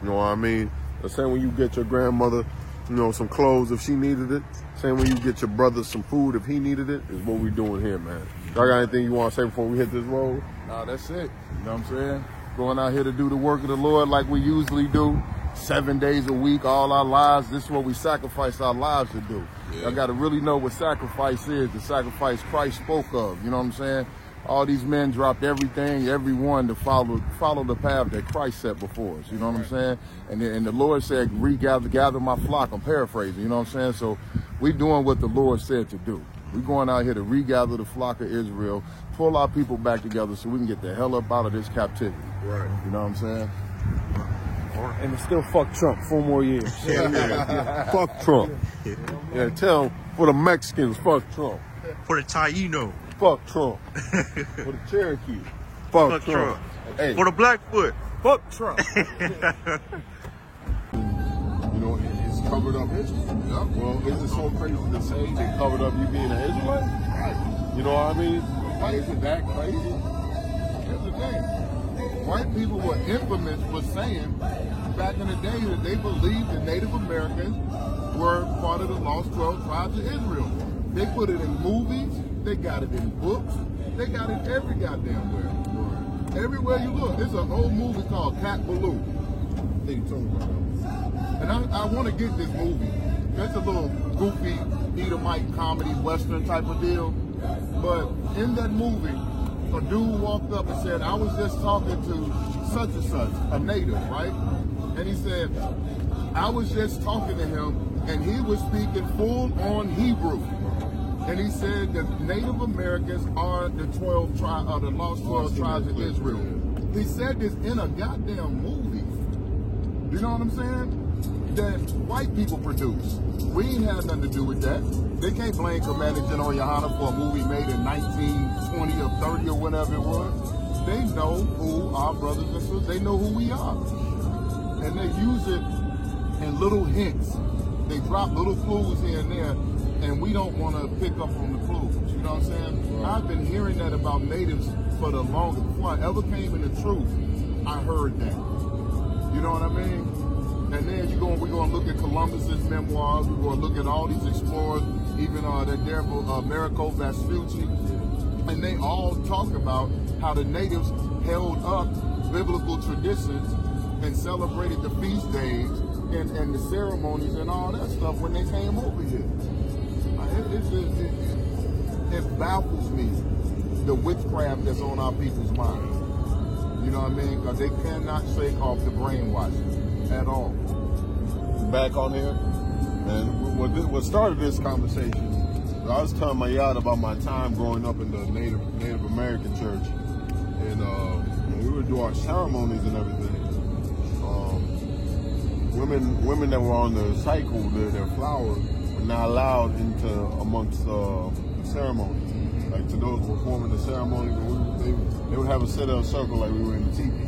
You know what I mean? The same when you get your grandmother, you know, some clothes if she needed it. Same when you get your brother some food if he needed it, is what we doing here, man. Y'all got anything you want to say before we hit this road? Nah, that's it. You know what I'm saying? Going out here to do the work of the Lord like we usually do. 7 days a week, all our lives. This is what we sacrifice our lives to do. Y'all got to really know what sacrifice is, the sacrifice Christ spoke of. You know what I'm saying? All these men dropped everything, everyone to follow the path that Christ set before us. You know what I'm saying? And the Lord said, gather my flock. I'm paraphrasing. You know what I'm saying? So we doing what the Lord said to do. We're going out here to regather the flock of Israel, pull our people back together so we can get the hell up out of this captivity. Right. You know what I'm saying? And it's still fuck Trump 4 more years. Yeah. Fuck Trump. Yeah, tell them, for the Mexicans, fuck Trump. For the Taino. Fuck Trump. For the Cherokee, fuck Trump. Hey. For the Blackfoot. Fuck Trump. You know, it's covered up history. Yeah. Well, is it so crazy to say they covered up you being an Israelite? Right. You know what I mean? Why is it that crazy? Here's the thing. White people were infamous for saying back in the day that they believed the Native Americans were part of the lost 12 tribes of Israel. They put it in movies, they got it in books, they got it every goddamn where. Everywhere you look. There's an old movie called Cat Ballou. I think you told me about that. And I want to get this movie. That's a little goofy, Edomite comedy, Western type of deal. But in that movie, a dude walked up and said, I was just talking to such and such, a native, right? And he said, I was just talking to him and he was speaking full on Hebrew. And he said that Native Americans are the 12 tribes, the lost 12 tribes of Israel. He said this in a goddamn movie. You know what I'm saying? That white people produce. We ain't had nothing to do with that. They can't blame Commander General Yohana for a movie made in 1920 or 30 or whatever it was. They know who our brothers and sisters, they know who we are. And they use it in little hints. They drop little clues here and there, and we don't want to pick up on the clues. You know what I'm saying? I've been hearing that about natives for the longest. Before I ever came into truth, I heard that. You know what I mean? And then we're going to look at Columbus's memoirs. We're going to look at all these explorers, even that there Americo Vespucci. And they all talk about how the natives held up biblical traditions and celebrated the feast days and the ceremonies and all that stuff when they came over here. It baffles me, the witchcraft that's on our people's minds. You know what I mean? Because they cannot shake off the brainwashing at all. Back on here, and what started this conversation, I was telling my yacht about my time growing up in the Native American church, and when we would do our ceremonies and everything, women that were on the cycle, their flowers, were not allowed into amongst the ceremony. Like to those performing the ceremony, they would have a set of circle like we were in the teepee.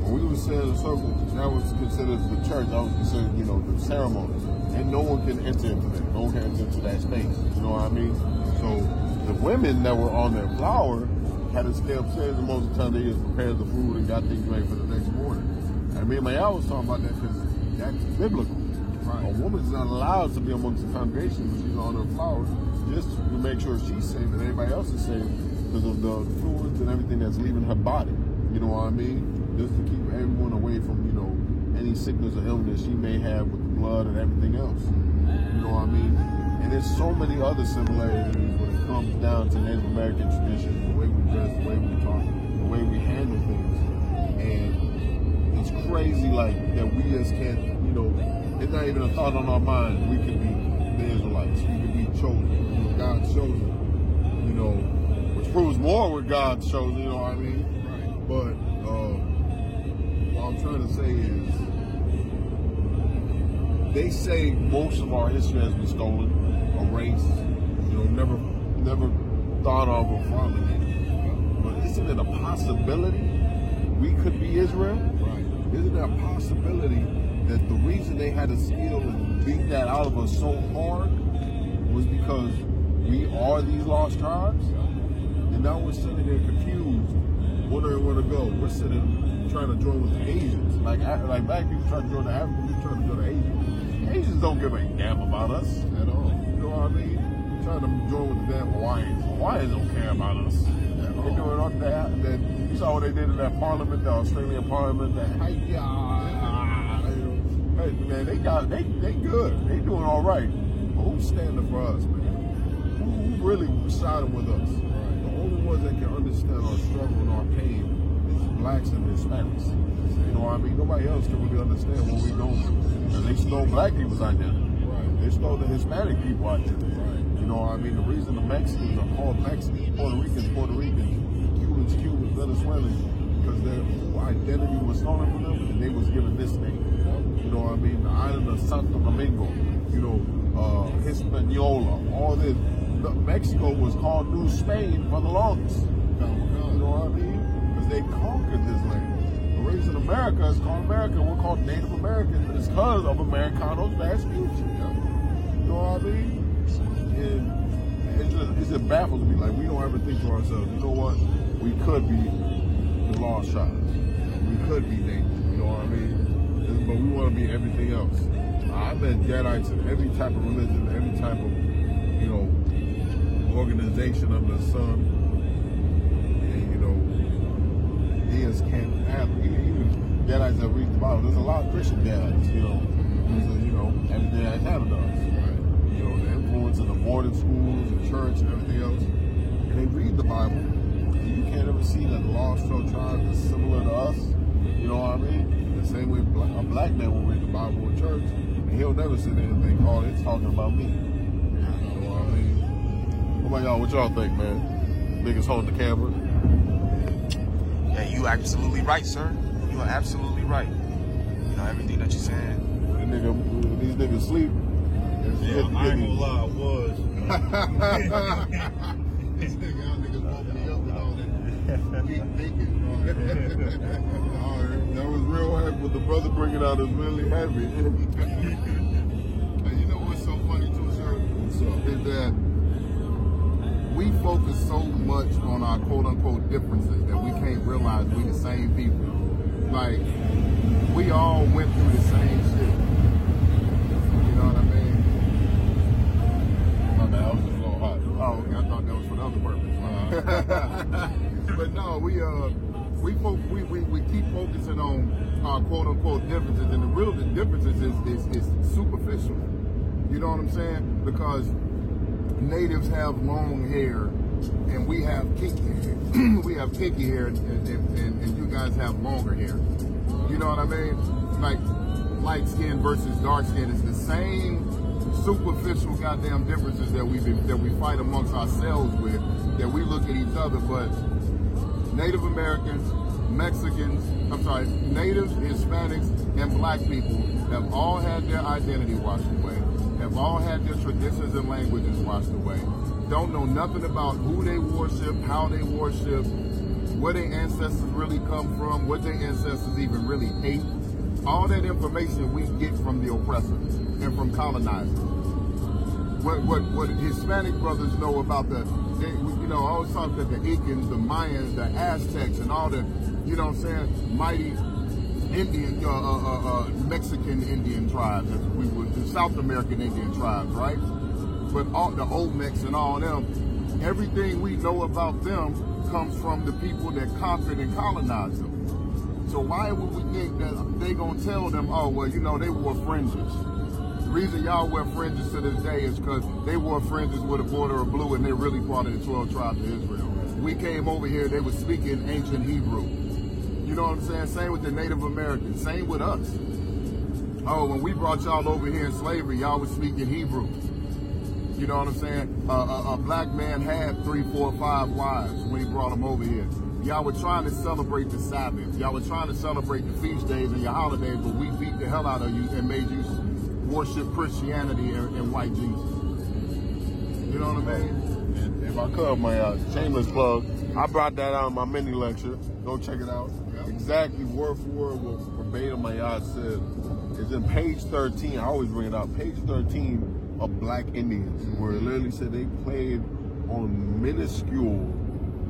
When we would sit in a circle, that was considered the church. That was considered, the ceremony. And no one can enter into that. No one can enter into that space. You know what I mean? So the women that were on their flower had to stay upstairs, and most of the time they just prepared the food and got things ready for the next morning. And me and my yacht was talking about that because that's biblical. Right. A woman's not allowed to be amongst the congregation when she's on her flower, just to make sure she's safe and everybody else is safe because of the fluids and everything that's leaving her body. You know what I mean? Just to keep everyone away from, any sickness or illness she may have with the blood and everything else. You know what I mean? And there's so many other similarities when it comes down to Native American tradition, the way we dress, the way we talk, the way we handle things. And it's crazy, that we just can't, it's not even a thought on our mind. We can be the Israelites. We can be chosen. God's chosen. Which proves more with God's chosen, you know what I mean? Right. But what I'm trying to say is, they say most of our history has been stolen, erased, never thought of or formulated. But isn't it a possibility we could be Israel? Right. Isn't it a possibility that the reason they had to steal and beat that out of us so hard was because we are these lost tribes? And now we're sitting there confused, wondering where to go. We're sitting trying to join with the Asians. Like black people trying to join the Africans, we're trying to join the Asians. Asians don't give a damn about us at all. You know what I mean? We're trying to join with the damn Hawaiians. Hawaiians don't care about us at all. They're doing all that. You saw what they did in that parliament, the Australian parliament, hey man, they good. They doing all right. But who's standing for us, man? who really sided with us? The only ones that can understand our struggle and our pain is blacks and Hispanics. You know what I mean? Nobody else can really understand what we're going through. And they stole black people's identity. They stole the Hispanic people identity. You know what I mean? The reason the Mexicans are called Mexicans, Puerto Ricans, Cubans, Venezuelans, because their identity was stolen from them and they was given this name. You know what I mean? The island of Santo Domingo, you know, Hispaniola, all this. Mexico was called New Spain for the longest. You know what I mean? Because they conquered this land. The reason America is called America, we're called Native Americans, is because of Americanos Vespucci. You know what I mean? And it just baffles me. Like, we don't ever think to ourselves, you know what? We could be the lost tribes. We could be native. You know what I mean? But we want to be everything else. I met Jedites in every type of religion, every type of, you know, organization under the sun. And, you know, Deus can't have, even Jedites that read the Bible. There's a lot of Christian Jedites, you know. You know, everything that happened to us. You know, the influence of the boarding schools, the church, and everything else. And they read the Bible. And you can't ever see that the lost tribe is similar to us. You know what I mean? The same way a black man will read the Bible in church, and he'll never sit there and think, oh, it's talking about me. You know what I mean? What about y'all? What y'all think, man? Niggas holding the camera? Yeah, you absolutely right, sir. You are absolutely right. You know, everything that you're saying. These niggas sleep. Yeah, I ain't gonna lie, I was. This nigga, y'all niggas woke me up with all that deep thinking. That was real heavy, but the brother bringing out is really heavy. And you know what's so funny too, sir? Is that we focus so much on our quote-unquote differences that we can't realize we the same people. Like, we all went through the same shit. You know what I mean? My bad, I was just a little hot. Oh, okay, I thought that was for the other purpose. But no, we keep focusing on our quote unquote differences, and the real differences is superficial. You know what I'm saying? Because natives have long hair and we have kinky hair. We have kinky hair and you guys have longer hair. You know what I mean? Like light skin versus dark skin is the same superficial goddamn differences that we fight amongst ourselves with, that we look at each other. But Native Americans, natives, Hispanics, and black people have all had their identity washed away, have all had their traditions and languages washed away, don't know nothing about who they worship, how they worship, where their ancestors really come from, what their ancestors even really ate. All that information we get from the oppressors and from colonizers. What Hispanic brothers know about I always talk about the Incans, the Mayans, the Aztecs, and all the, you know what I'm saying, mighty Indian, Mexican Indian tribes, the South American Indian tribes, right? But all the Olmecs and all them, everything we know about them comes from the people that conquered and colonized them. So why would we think that they gonna tell them, oh, well, you know, they wore fringes? The reason y'all wear fringes to this day is because they wore fringes with a border of blue and they really part of the 12 tribes of Israel. We came over here, they were speaking ancient Hebrew. You know what I'm saying? Same with the Native Americans, same with us. Oh, when we brought y'all over here in slavery, y'all was speaking Hebrew. You know what I'm saying? A black man had 3, 4, 5 wives when he brought them over here. Y'all were trying to celebrate the Sabbath. Y'all were trying to celebrate the feast days and your holidays, but we beat the hell out of you and made you worship Christianity and white Jesus. You know what I mean? And if I could, my shameless plug, I brought that out in my mini lecture. Go check it out. Exactly word for word what verbatim my yard said. It's in page 13. I always bring it up. Page 13 of Black Indians, where it literally said they played on minuscule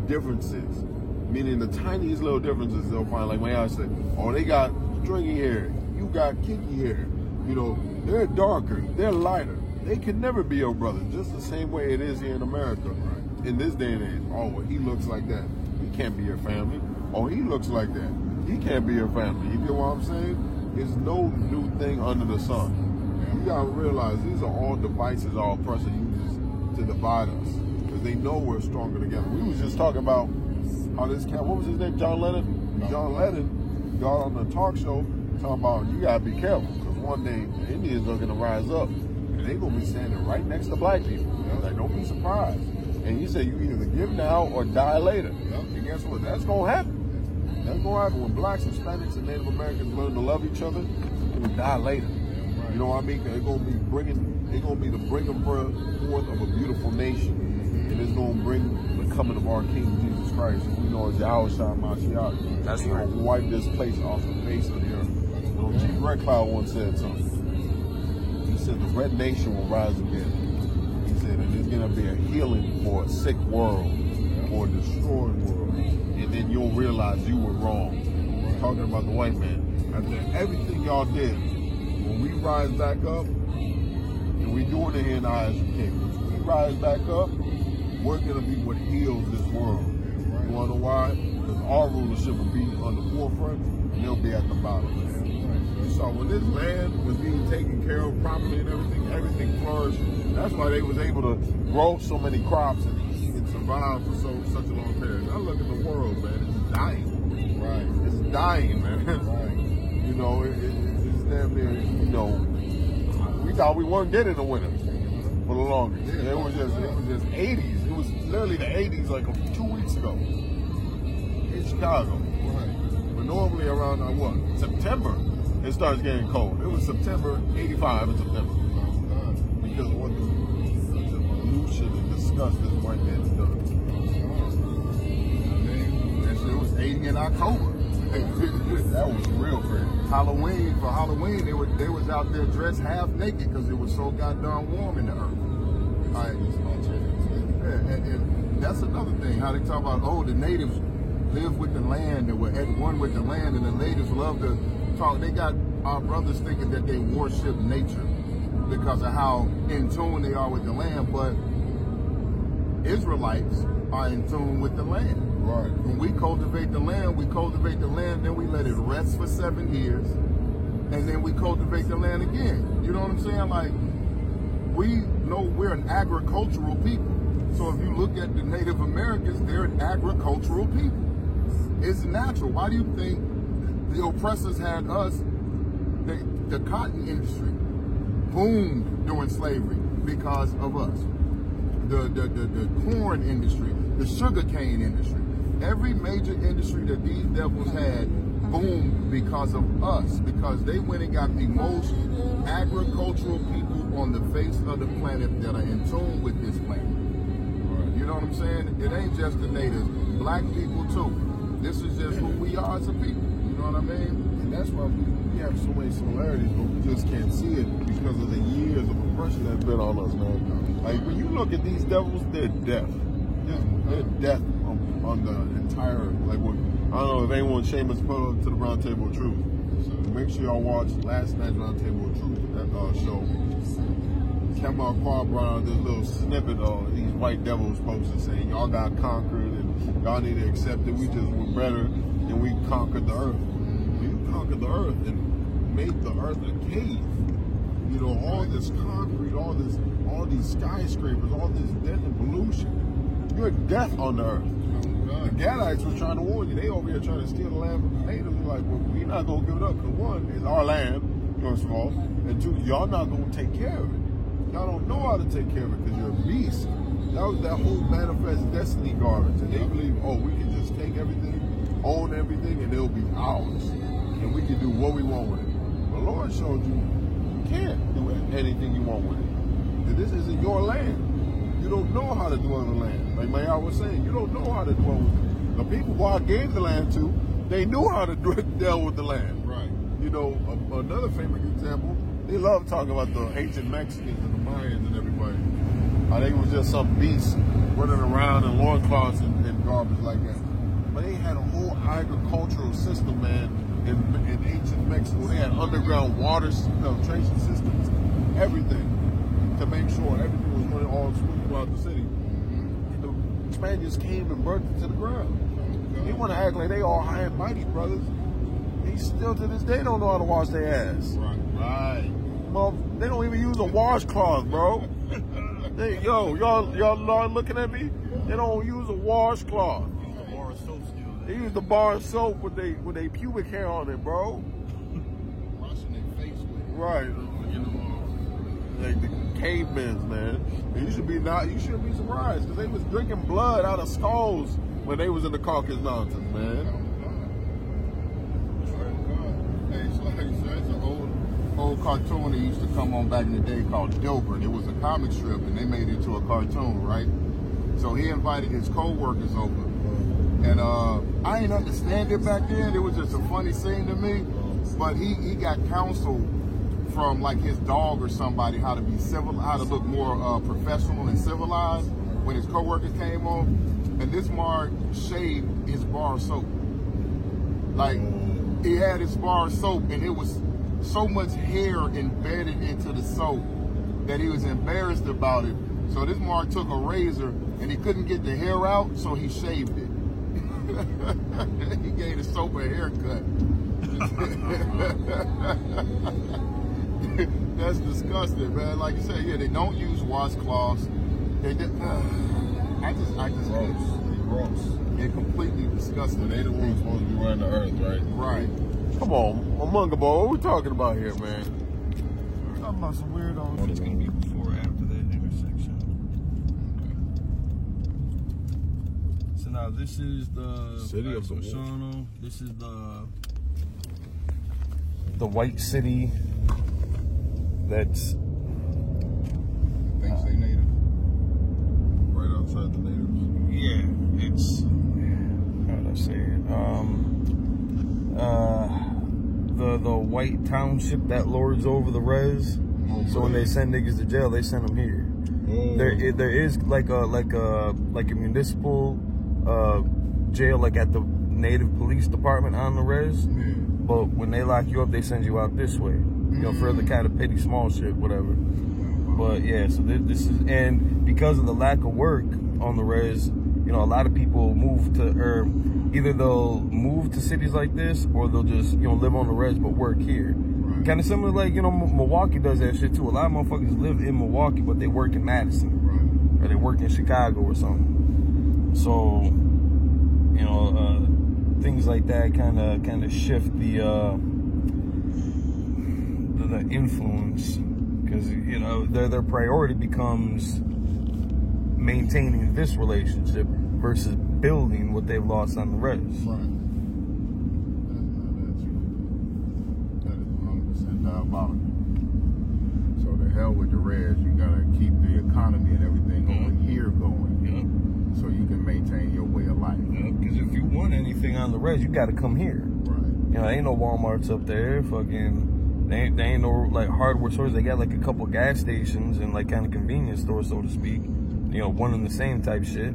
differences, meaning the tiniest little differences they'll find. Like my yard said, oh, they got stringy hair, you got kinky hair. You know, they're darker, they're lighter. They can never be your brother, just the same way it is here in America. Right? In this day and age, oh, well, he looks like that. He can't be your family. Oh, he looks like that. He can't be your family. You get what I'm saying? There's no new thing under the sun. You gotta realize these are all devices, all oppressor uses to divide us because they know we're stronger together. We was just talking about how this cat, what was his name, John Lennon? John Lennon got on the talk show talking about you gotta be careful because one day the Indians are gonna rise up and they're gonna be standing right next to black people. Like, don't be surprised. And he said you either give now or die later. And guess what? That's gonna happen. That's gonna happen when blacks, Hispanics, and Native Americans learn to love each other. They will die later. You know what I mean? They're gonna be the bringing forth of a beautiful nation, and it's gonna bring the coming of our King Jesus Christ, who we know as Yahushua Mashiach. That's right. Gonna wipe this place off the face of the earth. You know, Chief Red Cloud once said something. He said the red nation will rise again. He said, and there's gonna be a healing for a sick world, for a destroyed world, and then you'll realize you were wrong. Talking about the white man. After everything y'all did, when we rise back up, and we doing it here in the eyes of King, when we rise back up, we're gonna be what heals this world. You wanna know why? Because our rulership will be on the forefront, and they'll be at the bottom. So when this land was being taken care of properly and everything flourished. That's why they was able to grow so many crops and survive for such a long period. Now look at the world, man. It's dying. Right. It's dying, man. Right. You know, it's damn near, you know, we thought we weren't getting the winter for the longest. It was just 80s. It was literally the 80s like 2 weeks ago in Chicago. Right. But normally around September, it starts getting cold. It was September 85 in September. Because of what the pollution and disgust this white man has done. That shit was 80 in October. That was real crazy. For Halloween, they was out there dressed half naked because it was so goddamn warm in the earth. And that's another thing. How they talk about, the natives live with the land and were at one with the land, and the natives love to talk. They got our brothers thinking that they worship nature because of how in tune they are with the land, but Israelites are in tune with the land. Right. When we cultivate the land, then we let it rest for 7 years, and then we cultivate the land again. You know what I'm saying? Like, we know we're an agricultural people. So if you look at the Native Americans, they're an agricultural people. It's natural. Why do you think the oppressors had us, the cotton industry boomed during slavery because of us? The corn industry, the sugarcane industry, every major industry that these devils had boomed because of us, because they went and got the most agricultural people on the face of the planet that are in tune with this planet. You know what I'm saying? It ain't just the natives, black people too. This is just who we are as a people. You know what I mean? And that's why we have so many similarities, but we just can't see it because of the years of oppression that's been on us, man. Like, when you look at these devils, they're deaf. They're deaf on the entire, like, what, I don't know if anyone shameless put up to the Round Table of Truth. So make sure y'all watch last night's Round Table of Truth, that show. Kemar Quad brought out this little snippet of these white devils posted saying, y'all got conquered and y'all need to accept it. We just were better and we conquered the earth. You conquered the earth and made the earth a cave. You know, all this concrete, all these skyscrapers, all this death and pollution. You're death on the earth. The Gadites was trying to warn you. They over here trying to steal the land from the natives. They're like, well, we're not going to give it up. Because one, it's our land, first of all. And two, y'all not going to take care of it. Y'all don't know how to take care of it because you're a beast. That was that whole manifest destiny garbage. And they believe, we can just take everything, own everything, and it'll be ours. And we can do what we want with it. The Lord showed you can't do anything you want with it. And this isn't your land. You don't know how to dwell in the land. Like Maya was saying, you don't know how to dwell with it. The people who I gave the land to, they knew how to deal with the land. Right. You know, another famous example, they love talking about the ancient Mexicans and the Mayans and everybody. How they was just some beasts running around in loincloths and garbage like that. But they had a whole agricultural system, man, in ancient Mexico. They had underground water filtration systems, everything, to make sure everything was running all smooth throughout the city. And the Spaniards came and burnt it to the ground. They want to act like they all high and mighty, brothers. They still to this day don't know how to wash their ass. Right. Well, they don't even use a washcloth, bro. Y'all looking at me? They don't use a washcloth. They use the bar of soap with they pubic hair on it, bro. Washing their face with it. Right. Like the cavemen, man. And you shouldn't be surprised because they was drinking blood out of skulls when they was in the Caucasus Mountains, man. Hey, so it's an old cartoon that used to come on back in the day called Dilbert. It was a comic strip and they made it into a cartoon, right? So he invited his co-workers over. And I didn't understand it back then. It was just a funny scene to me. But he got counsel from like his dog or somebody how to be civil, how to look more professional and civilized when his co-workers came on. And this Mark shaved his bar of soap. Like he had his bar of soap and it was so much hair embedded into the soap that he was embarrassed about it. So this Mark took a razor and he couldn't get the hair out, so he shaved it. He gave the soap a haircut. That's disgusting, man. Like you said, yeah, they don't use washcloths. They did. I just Gross. They're completely disgusting. They the ones supposed to be running the earth, right? Right. Come on, Munga Boy, what we talking about here, man? Talking about some weirdos. It's gonna be before or after that intersection. Okay. So now this is the City of the Wolf. Osorno. This is the white city. That's Thanks, they native. Right outside the natives. yeah. It's how did I say it? The white township that lords over the res. So when they send niggas to jail, they send them here. There is like a municipal jail like at the native police department on the res. But when they lock you up, they send you out this way. You know, for the kind of petty small shit, whatever. But yeah, so this is, and because of the lack of work on the res, you know, a lot of people move to, or either they'll move to cities like this, or they'll just, you know, live on the res but work here. Right. Kind of similar, like, you know, Milwaukee does that shit too. A lot of motherfuckers live in Milwaukee, but they work in Madison, right, or they work in Chicago or something. So, you know, things like that kind of shift the influence, because, you know, their priority becomes maintaining this relationship versus building what they've lost on the res. Right. That is 100% diabolical. So the hell with the res, you gotta keep the economy and everything over here going. So you can maintain your way of life. Because if you want anything on the res, you gotta come here. Right. You know, ain't no Walmarts up there. Fucking, they ain't no like hardware stores. They got like a couple gas stations and like kind of convenience stores, so to speak. You know, one and the same type shit.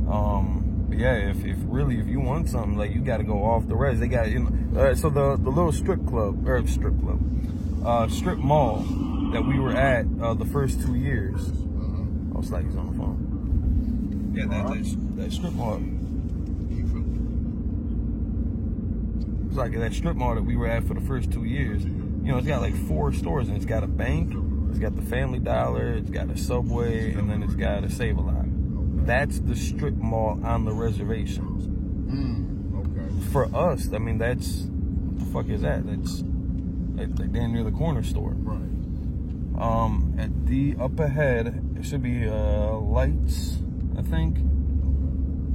But yeah, if you want something, like, you got to go off the res. They got, you know, so the little strip mall that we were at the first 2 years. Oh, it's like he's on the phone. Yeah, that strip mall. It's like that strip mall that we were at for the first 2 years. You know, it's got like 4 stores, and it's got a bank, it's got the Family Dollar, it's got a Subway, and then it's got a Save-A-Lot. That's the strip mall on the reservations. Okay. For us, I mean, that's, what the fuck is that? That's like damn near the corner store. Right. At the up ahead, it should be lights, I think.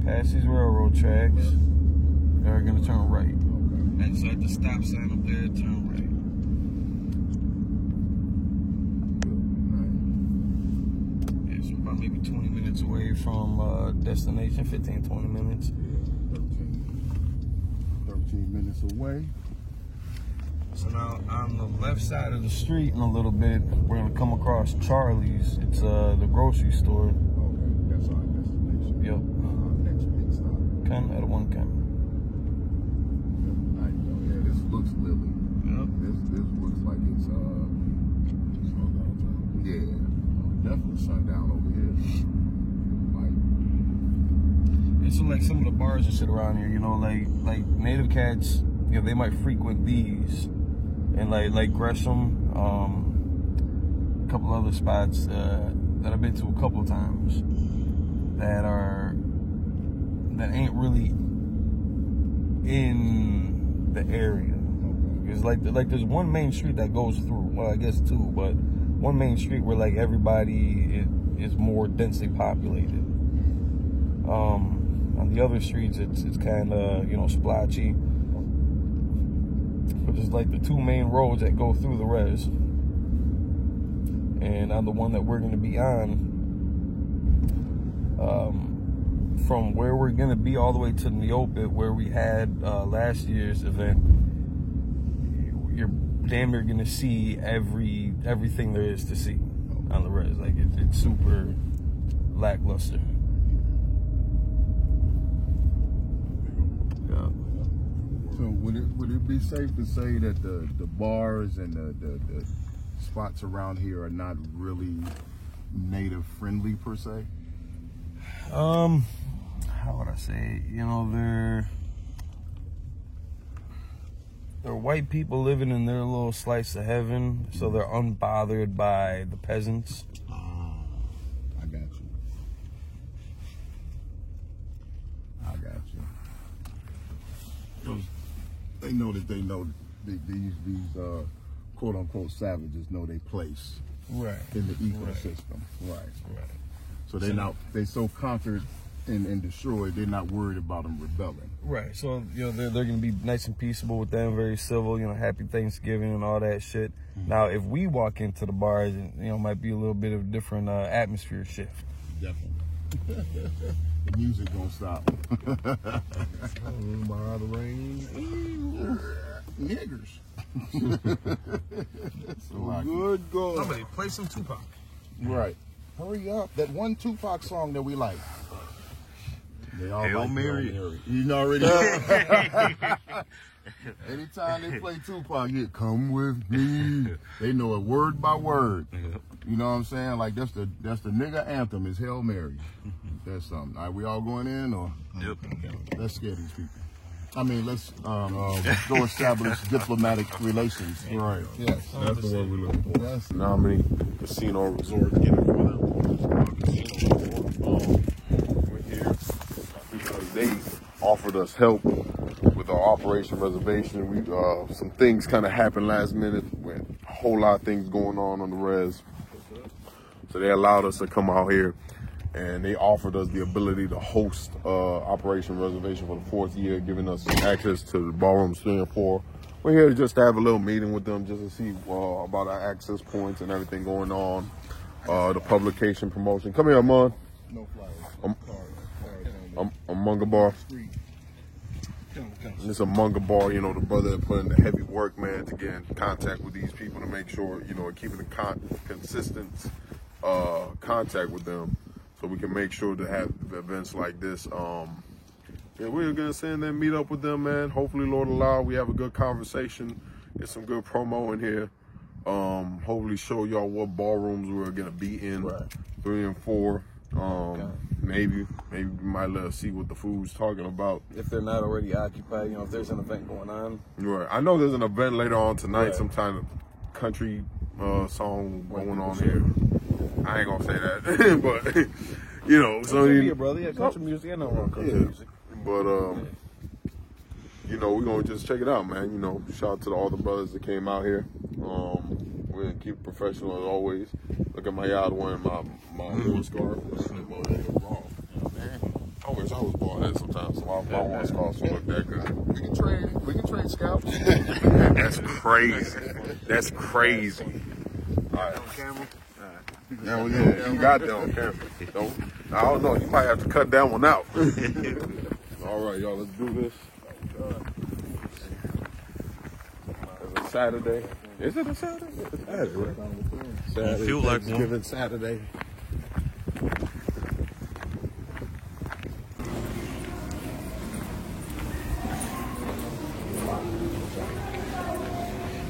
Past these railroad tracks, they're gonna turn right. Okay. And so at the stop sign up there, turn right. Yeah, so about maybe 20 minutes away from destination, 15, 20 minutes. 13 minutes away. So now on the left side of the street in a little bit, we're gonna come across Charlie's. It's the grocery store. Okay, that's our destination. Yep. Next pit stop. Kind of one kind. Yeah, this looks Lily. Yep. This looks like it's sundown time. Yeah, definitely sundown over here. Like, It's like some of the bars and shit around here, you know, like native cats, you know, they might frequent these, and like Gresham, a couple other spots, that I've been to a couple times that ain't really in the area. It's like there's one main street that goes through. Well, I guess two, but one main street where like everybody is more densely populated. On the other streets, it's kind of, you know, splotchy. But it's like the two main roads that go through the res. And on the one that we're going to be on, from where we're going to be all the way to Neopit, where we had last year's event, you're damn near going to see everything there is to see on the res. Like, it's super lackluster. Yeah. So would it be safe to say that the bars and the spots around here are not really native friendly per se? How would I say? You know, they're white people living in their little slice of heaven, so they're unbothered by the peasants. I got you. They know that these quote unquote savages know their place in the ecosystem. Right. So they so conquered and destroyed, they're not worried about them rebelling. Right. So, you know, they're going to be nice and peaceable with them, very civil, you know, happy Thanksgiving and all that shit. Now, if we walk into the bars, you know, it might be a little bit of a different atmosphere shift. Definitely. The music don't stop. By the rain. Niggers. So good God. Somebody play some Tupac. Right. Hurry up. That one Tupac song that we like. They all Hail like Mary. Hail Mary. You already know. Anytime they play Tupac, you come with me. They know it word by word. You know what I'm saying? Like that's the nigga anthem is Hail Mary. That's something. All right, we all going in or? Yep. Let's scare these people. I mean, let's go establish diplomatic relations. Right. Yes. That's the one we're looking for. Yes. Now, how many casino resorts get it for them? Casino resort. We're here because they offered us help with our Operation Reservation. We some things kind of happened last minute. With a whole lot of things going on the res. So they allowed us to come out here, and they offered us the ability to host Operation Reservation for the 4th year, giving us access to the ballrooms 3 and 4. We're here just to have a little meeting with them, just to see about our access points and everything going on. The publication promotion. Come here, Amon. No flowers. Munga Bar. And it's a Munga Bar, you know, the brother that put in the heavy work, man, to get in contact with these people to make sure, you know, keeping the consistent contact with them, so we can make sure to have events like this. Yeah, we're gonna send them, meet up with them, man. Hopefully, Lord allow, we have a good conversation, get some good promo in here. Hopefully show y'all what ballrooms we're gonna be in, 3 and 4. Maybe we might let us see what the food's talking about. If they're not already occupied, you know, if there's an event going on. Right. I know there's an event later on tonight, some kind of country song going on here. I ain't gonna say that, but you know, so Yeah, brother. Yeah, country music. I know wrong country music. But you know, we're gonna just check it out, man. You know, shout out to all the brothers that came out here. We're gonna keep it professional as always. Look at my yard wearing my war scarf. I wish I was bald head sometimes, so my war scarf would look that good. We can trade scalps. That's crazy. That's crazy. All right. On camera. Now you got that on camera. I don't know. You might have to cut that one out. All right, y'all. Let's do this. It's a Saturday. Is it a Saturday? It's Saturday, right? Saturday. Feel like Thanksgiving one. Saturday.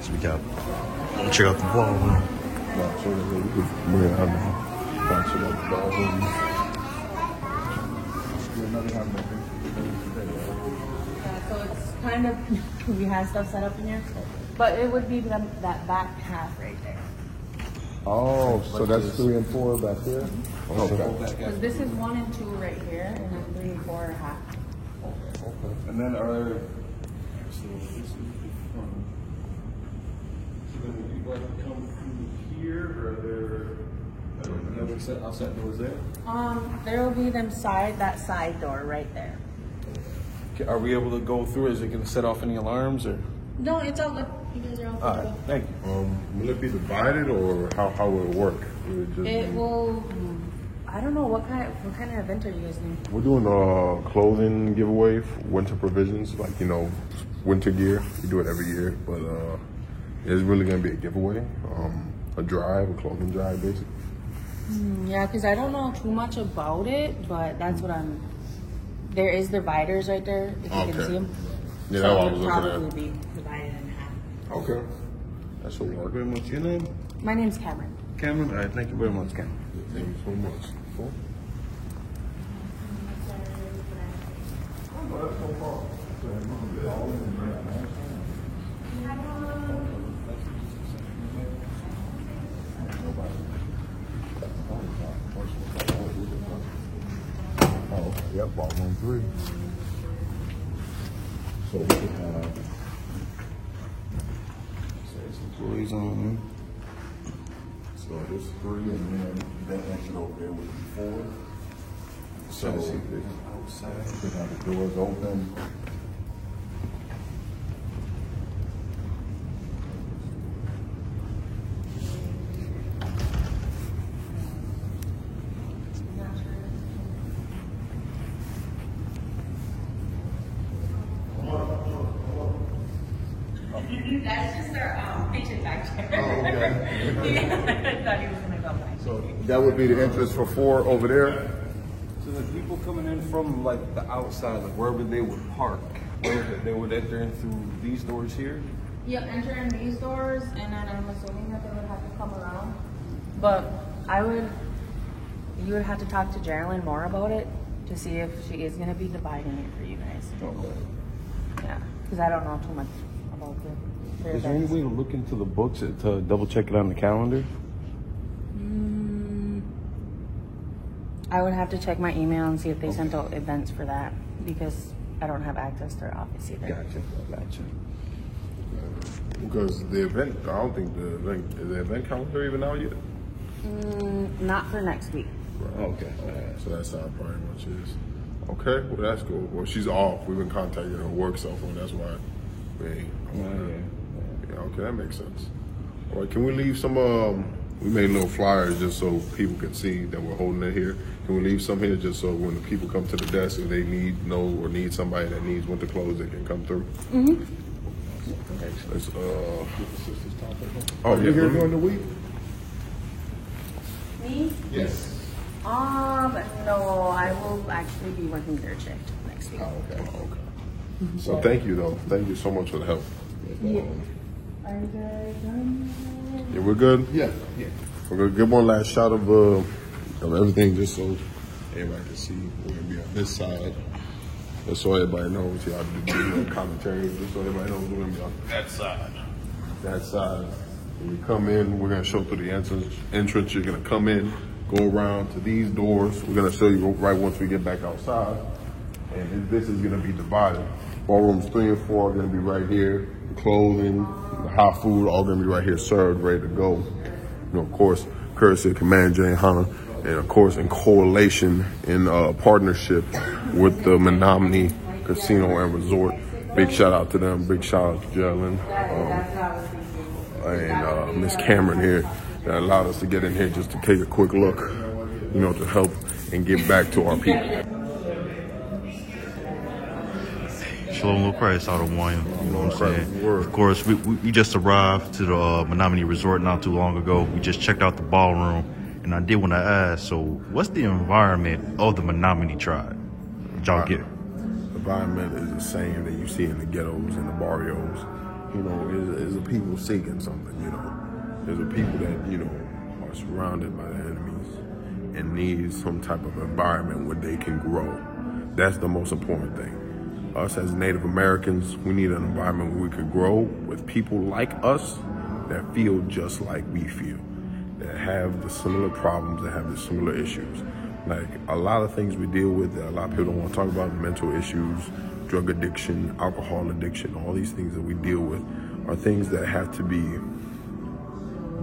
So we got. Check out the ballroom. So it's kind of, we have stuff set up in here, but it would be that back half right there. Oh, so that's 3 and 4 back there? Okay. Because this is 1 and 2 right here, and then 3 and 4 are half. And then are there, so this is the front. So then would you like to come through here, or are there another set outside doors there? There will be that side door right there. Okay, are we able to go through? Is it going to set off any alarms, or? No, it's all good. You guys are all good. All right, thank you. Will it be divided, or how will it work? Will it just It will. I don't know what kind of event are you guys doing? We're doing a clothing giveaway for winter provisions, like, you know, winter gear. We do it every year, but it's really gonna be a giveaway, a clothing drive, basically. Yeah, because I don't know too much about it, but that's what I'm. There is dividers right there, if you can see them. Yeah, so that's what I was it'll looking probably at. be divided in half. Okay, that's what we're Very much. Your name? My name's Cameron. Cameron? All right, thank you very much, Cameron. Thank you so much. Cool. Oh, yep, ballroom 3. So we can have Employees on. So this 3, and then that exit over there would be 4. So we can have the doors open. That's just our kitchen back there. Oh, okay. I thought he was gonna go back. So that would be the entrance for 4 over there. So the people coming in from like the outside, like wherever they would park, they would enter in through these doors here? Yep, enter in these doors, and then I'm assuming that they would have to come around. But you would have to talk to Geraldine more about it to see if she is gonna be dividing it for you guys. Okay. Yeah, because I don't know too much about it. Is there any way to look into the books to double check it on the calendar? I would have to check my email and see if they sent out events for that, because I don't have access to their office either. Gotcha. because the event. I don't think the event calendar even out yet. Not for next week. Okay. So that's how it pretty much is. Okay, well that's cool. Well, she's off. We've been contacting her work cell phone. That's why. Yeah, okay, that makes sense. All right, can we leave some? We made little flyers just so people can see that we're holding it here. Can we leave some here just so when the people come to the desk, if they need somebody that needs winter clothes, they can come through? Mm-hmm. Let's, Are you here during the week? Me? Yes. No, I will actually be working third shift next week. Okay. So thank you though. Thank you so much for the help. Yeah. Are you guys done? Yeah, we're good. Yeah. We're gonna give one last shot of everything just so everybody can see. We're gonna be on this side. Just so everybody knows. Y'all do the commentary. Just so everybody knows we're gonna be on that side. That side. When you come in, we're gonna show through the entrance. You're gonna come in, go around to these doors. We're gonna show you right once we get back outside. And this is gonna be divided. Ballrooms 3 and 4 are gonna be right here. The clothing, the hot food, all gonna be right here, served, ready to go. You know, of course, courtesy of Commander Jay Hunter, and of course in correlation, in partnership with the Menominee Casino and Resort. Big shout out to them. Big shout out to Geraldine and Miss Cameron here that allowed us to get in here just to take a quick look, you know, to help and give back to our people. Shalom Little Christ out of one, you know what I'm saying? Word. Of course, we just arrived to the Menominee Resort not too long ago. We just checked out the ballroom, and I did want to ask, so what's the environment of the Menominee tribe? Did y'all get? The environment is the same that you see in the ghettos and the barrios. You know, is a people seeking something, you know. There's a people that, you know, are surrounded by the enemies and need some type of environment where they can grow. That's the most important thing. Us as Native Americans, we need an environment where we could grow with people like us that feel just like we feel. that have the similar problems, that have the similar issues. Like a lot of things we deal with that a lot of people don't want to talk about, mental issues, drug addiction, alcohol addiction, all these things that we deal with are things that have to be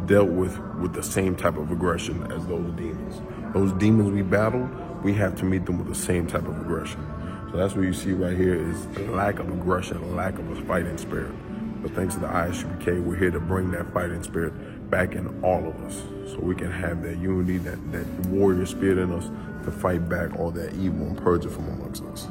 dealt with the same type of aggression as those demons. Those demons we battle, we have to meet them with the same type of aggression. So that's what you see right here is a lack of aggression, a lack of a fighting spirit. But thanks to the ISUPK, we're here to bring that fighting spirit back in all of us so we can have that unity, that warrior spirit in us to fight back all that evil and purge it from amongst us.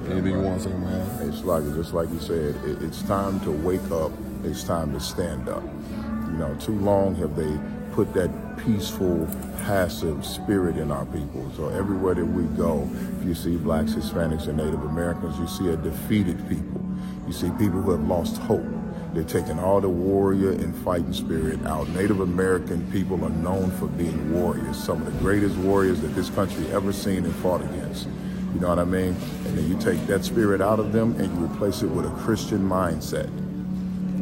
Anything you want to say, man? It's like, just like you said, it's time to wake up. It's time to stand up. You know, too long have they put that peaceful, passive spirit in our people. So everywhere that we go, if you see blacks, Hispanics, and Native Americans, you see a defeated people. You see people who have lost hope. They're taking all the warrior and fighting spirit out. Native American people are known for being warriors, some of the greatest warriors that this country ever seen and fought against. You know what I mean? And then you take that spirit out of them and you replace it with a Christian mindset.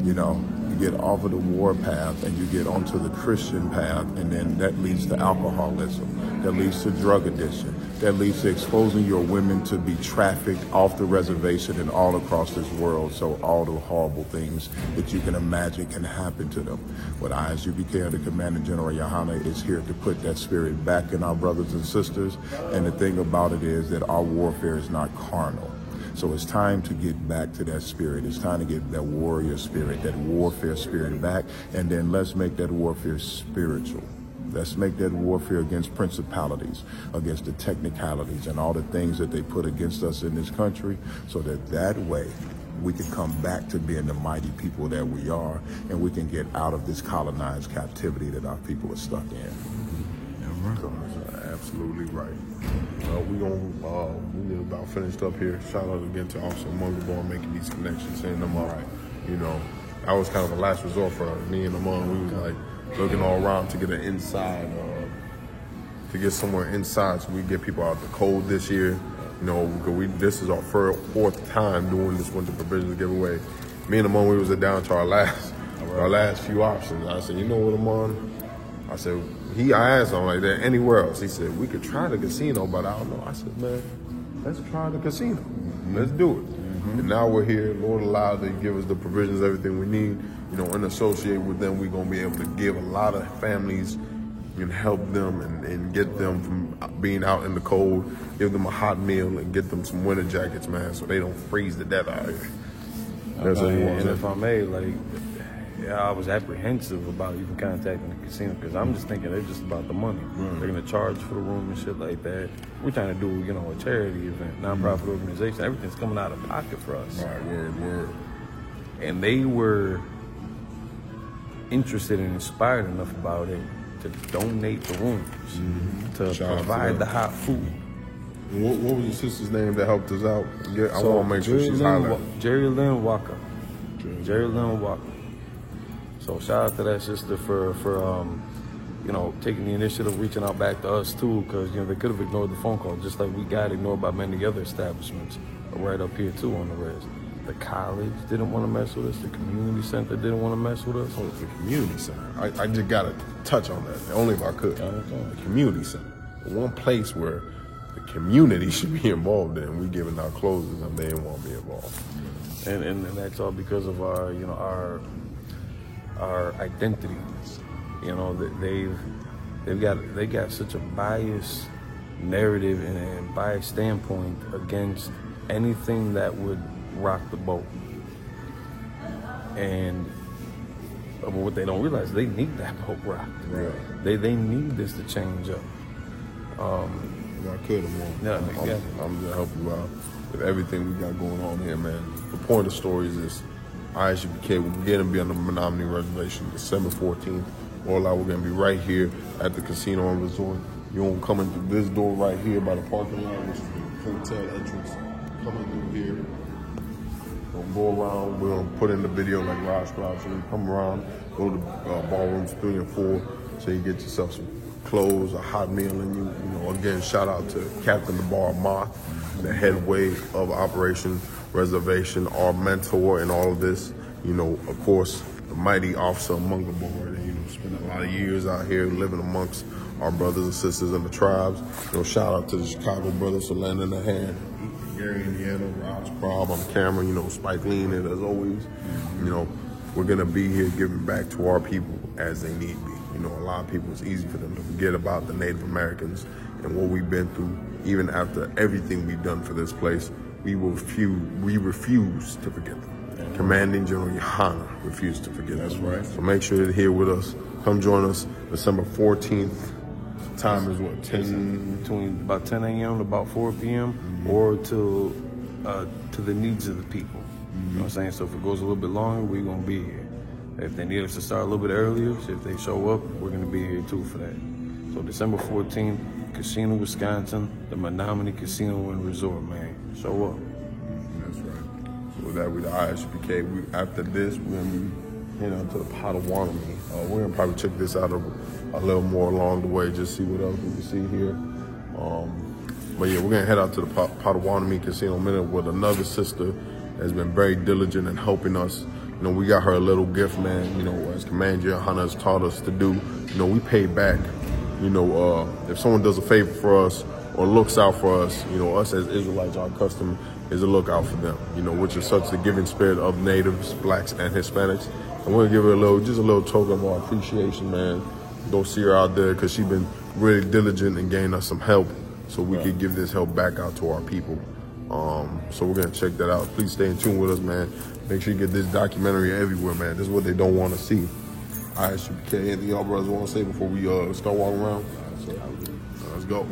You know, you get off of the war path and you get onto the Christian path, and then that leads to alcoholism, that leads to drug addiction, that leads to exposing your women to be trafficked off the reservation and all across this world. So all the horrible things that you can imagine can happen to them. But ISUPK, the Commander General Yohana, is here to put that spirit back in our brothers and sisters. And the thing about it is that our warfare is not carnal. So it's time to get back to that spirit. It's time to get that warrior spirit, that warfare spirit back. And then let's make that warfare spiritual. Let's make that warfare against principalities, against the technicalities and all the things that they put against us in this country, so that way we can come back to being the mighty people that we are, and we can get out of this colonized captivity that our people are stuck in. Absolutely right. We about finished up here. Shout out again to Officer Mungaborn making these connections, setting them up. You know, that was kind of a last resort for me and Amon. We was like looking all around to get an inside, to get somewhere inside so we get people out the cold this year. You know, because this is our fourth time doing this winter provisions giveaway. Me and Amon, we was down to our last few options. I said, you know what, Amon? I said, I asked him like that, anywhere else? He said, we could try the casino, but I don't know. I said, man, let's try the casino. Let's do it. And now we're here. Lord allowed to give us the provisions, everything we need, you know, and associate with them. We're going to be able to give a lot of families and help them and get them from being out in the cold, give them a hot meal and get them some winter jackets, man, so they don't freeze to death out here. That's what and if I may, like, I was apprehensive about even contacting the casino because I'm just thinking they're just about the money. They're going to charge for the room and shit like that. We're trying to do, you know, a charity event, nonprofit organization. Everything's coming out of pocket for us. Right, word. And they were interested and inspired enough about it to donate the rooms, to provide the hot food. What was your sister's name that helped us out? I want to make sure she's highlighted. Jerry Lynn Walker. Jerry Lynn Walker. So shout out to that sister for you know, taking the initiative, reaching out back to us too, because, you know, they could have ignored the phone call, just like we got ignored by many other establishments right up here too on the res. The college didn't want to mess with us. The community center didn't want to mess with us. Oh, the community center. I just got to touch on that, only if I could. The community center. The one place where the community should be involved in. We giving out clothes and they didn't want to be involved. And that's all because of our, you know, our identity. You know, they got such a biased narrative and biased standpoint against anything that would rock the boat. And what they don't realize, they need that boat rocked. Right. They need this to change up. If I could, I'm going to help you out with everything we got going on here, man. The point of the story is this. ISUPK, we're going to be on the Menominee Reservation December 14th. All out, we're going to be right here at the casino and resort. You're going to come in through this door right here by the parking lot, which is the hotel entrance. Coming through here. We're going to go around. We're going to put in the video like Raj Scribe. So you come around, go to ballrooms 3 and 4, so you get yourself some clothes, a hot meal, and you know, again, shout out to Captain DeBar Moth, the head wave of Operation Reservation, our mentor in all of this. You know, of course, the mighty Officer Mungaborn, and, you know, spent a lot of years out here living amongst our brothers and sisters in the tribes. Shout out to the Chicago brothers for lending a hand. Gary, Indiana, Rob's Prob, I'm Cameron, Spike Lee in it as always. We're gonna be here giving back to our people as they need be. A lot of people, it's easy for them to forget about the Native Americans and what we've been through. Even after everything we've done for this place, we refuse to forget them. Commanding General Yohana refused to forget them. That's right. So make sure you're here with us. Come join us December 14th. Time is what, 10? Between about 10 a.m. to about 4 p.m. or to the needs of the people. You know what I'm saying? So if it goes a little bit longer, we're going to be here. If they need us to start a little bit earlier, so if they show up, we're going to be here too for that. So December 14th, Casino, Wisconsin, the Menominee Casino and Resort, man. Show up. That's right. So with that, we the ISUPK. After this, we're going to be heading out to the Potawatomi. We're going to probably check this out a little more along the way, just see what else we can see here. But yeah, we're going to head out to the Potawatomi Casino in a minute with another sister that's been very diligent in helping us. We got her a little gift, man, as Commander Yohana has taught us to do. We pay back. If someone does a favor for us or looks out for us, us as Israelites, our custom is to look out for them, which is such the giving spirit of natives, blacks, and Hispanics. And we're going to give her just a little token of our appreciation, man. Go see her out there because she's been really diligent in getting us some help so we could give this help back out to our people. So we're going to check that out. Please stay in tune with us, man. Make sure you get this documentary everywhere, man. This is what they don't want to see. ISUPK, anything y'all brothers want to say before we start walking around? Let's go.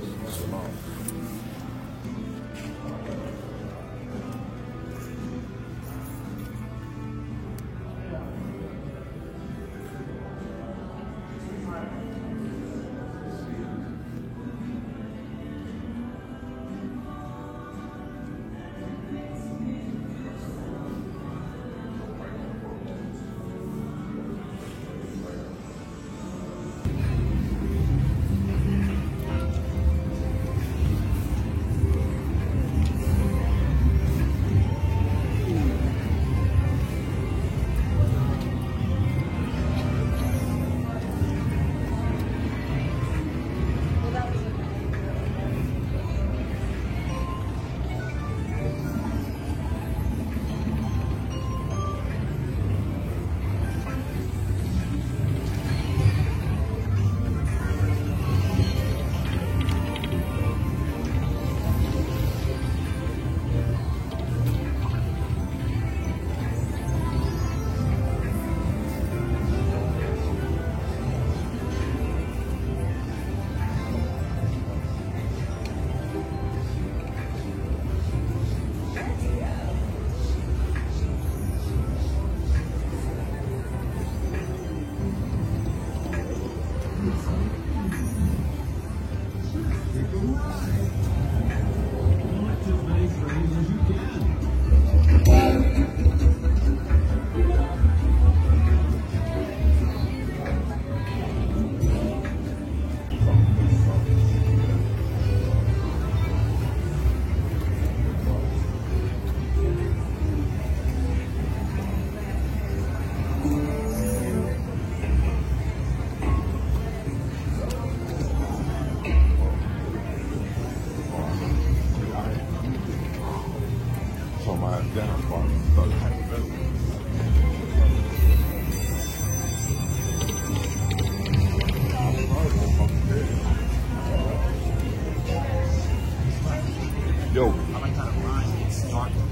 Yo. I like how the line gets darker.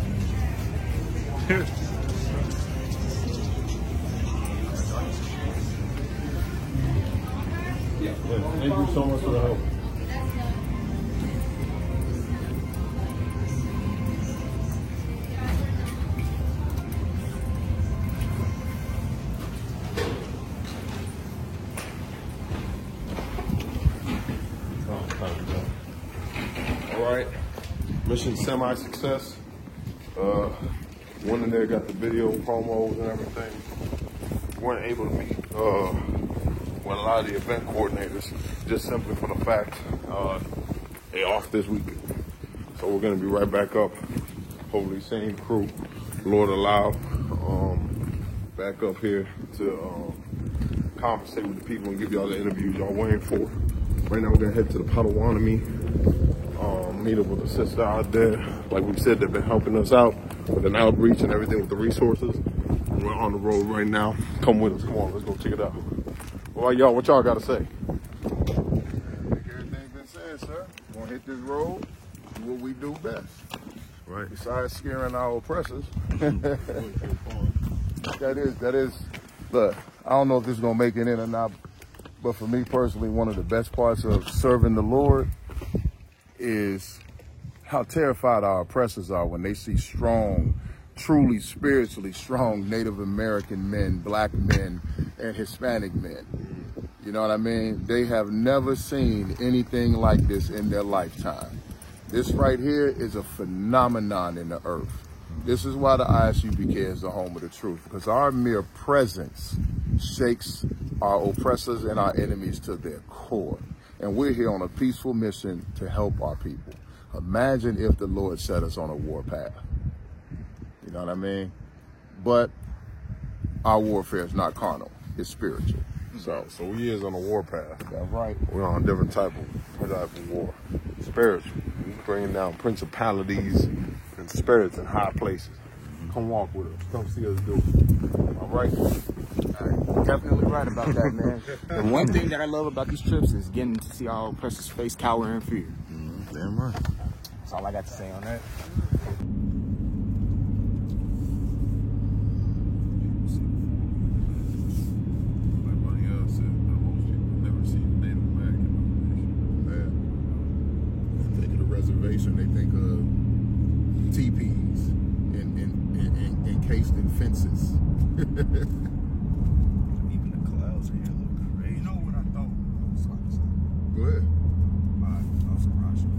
Thank you so much for the help. All right, mission semi-success. One in there got the video promos and everything. Weren't able to meet with a lot of the event coordinators, just simply for the fact they off this weekend. So we're gonna be right back up. Hopefully, same crew, Lord allow, back up here to conversate with the people and give y'all the interviews y'all waiting for. Right now we're gonna head to the Potawatomi, meet up with a sister out there. Like we said, they've been helping us out with an outreach and everything with the resources. And we're on the road right now. Come with us, come on, let's go check it out. All right, y'all, what y'all gotta say? Everything's been said, sir. We're gonna hit this road, do what we do best. Right. Besides scaring our oppressors. that is, look, I don't know if this is gonna make it in or not, but for me personally, one of the best parts of serving the Lord is how terrified our oppressors are when they see strong, truly spiritually strong Native American men, black men, and Hispanic men. You know what I mean? They have never seen anything like this in their lifetime. This right here is a phenomenon in the earth. This is why the ISUPK is the home of the truth, because our mere presence shakes our oppressors and our enemies to their core. And we're here on a peaceful mission to help our people. Imagine if the Lord set us on a war path. You know what I mean? But our warfare is not carnal, it's spiritual. So we is on a war path. That's right. We're on a different type of war. Spiritual. We're bringing down principalities and spirits in high places. Come walk with us. Come see us do it. All right? Definitely right about that, man. The one thing that I love about these trips is getting to see our oppressors face cower in fear. Damn right. That's all I got to say on that. They think of teepees encased in fences. Even the clouds in here look crazy. You know what I thought? Go ahead. I'm surprised you.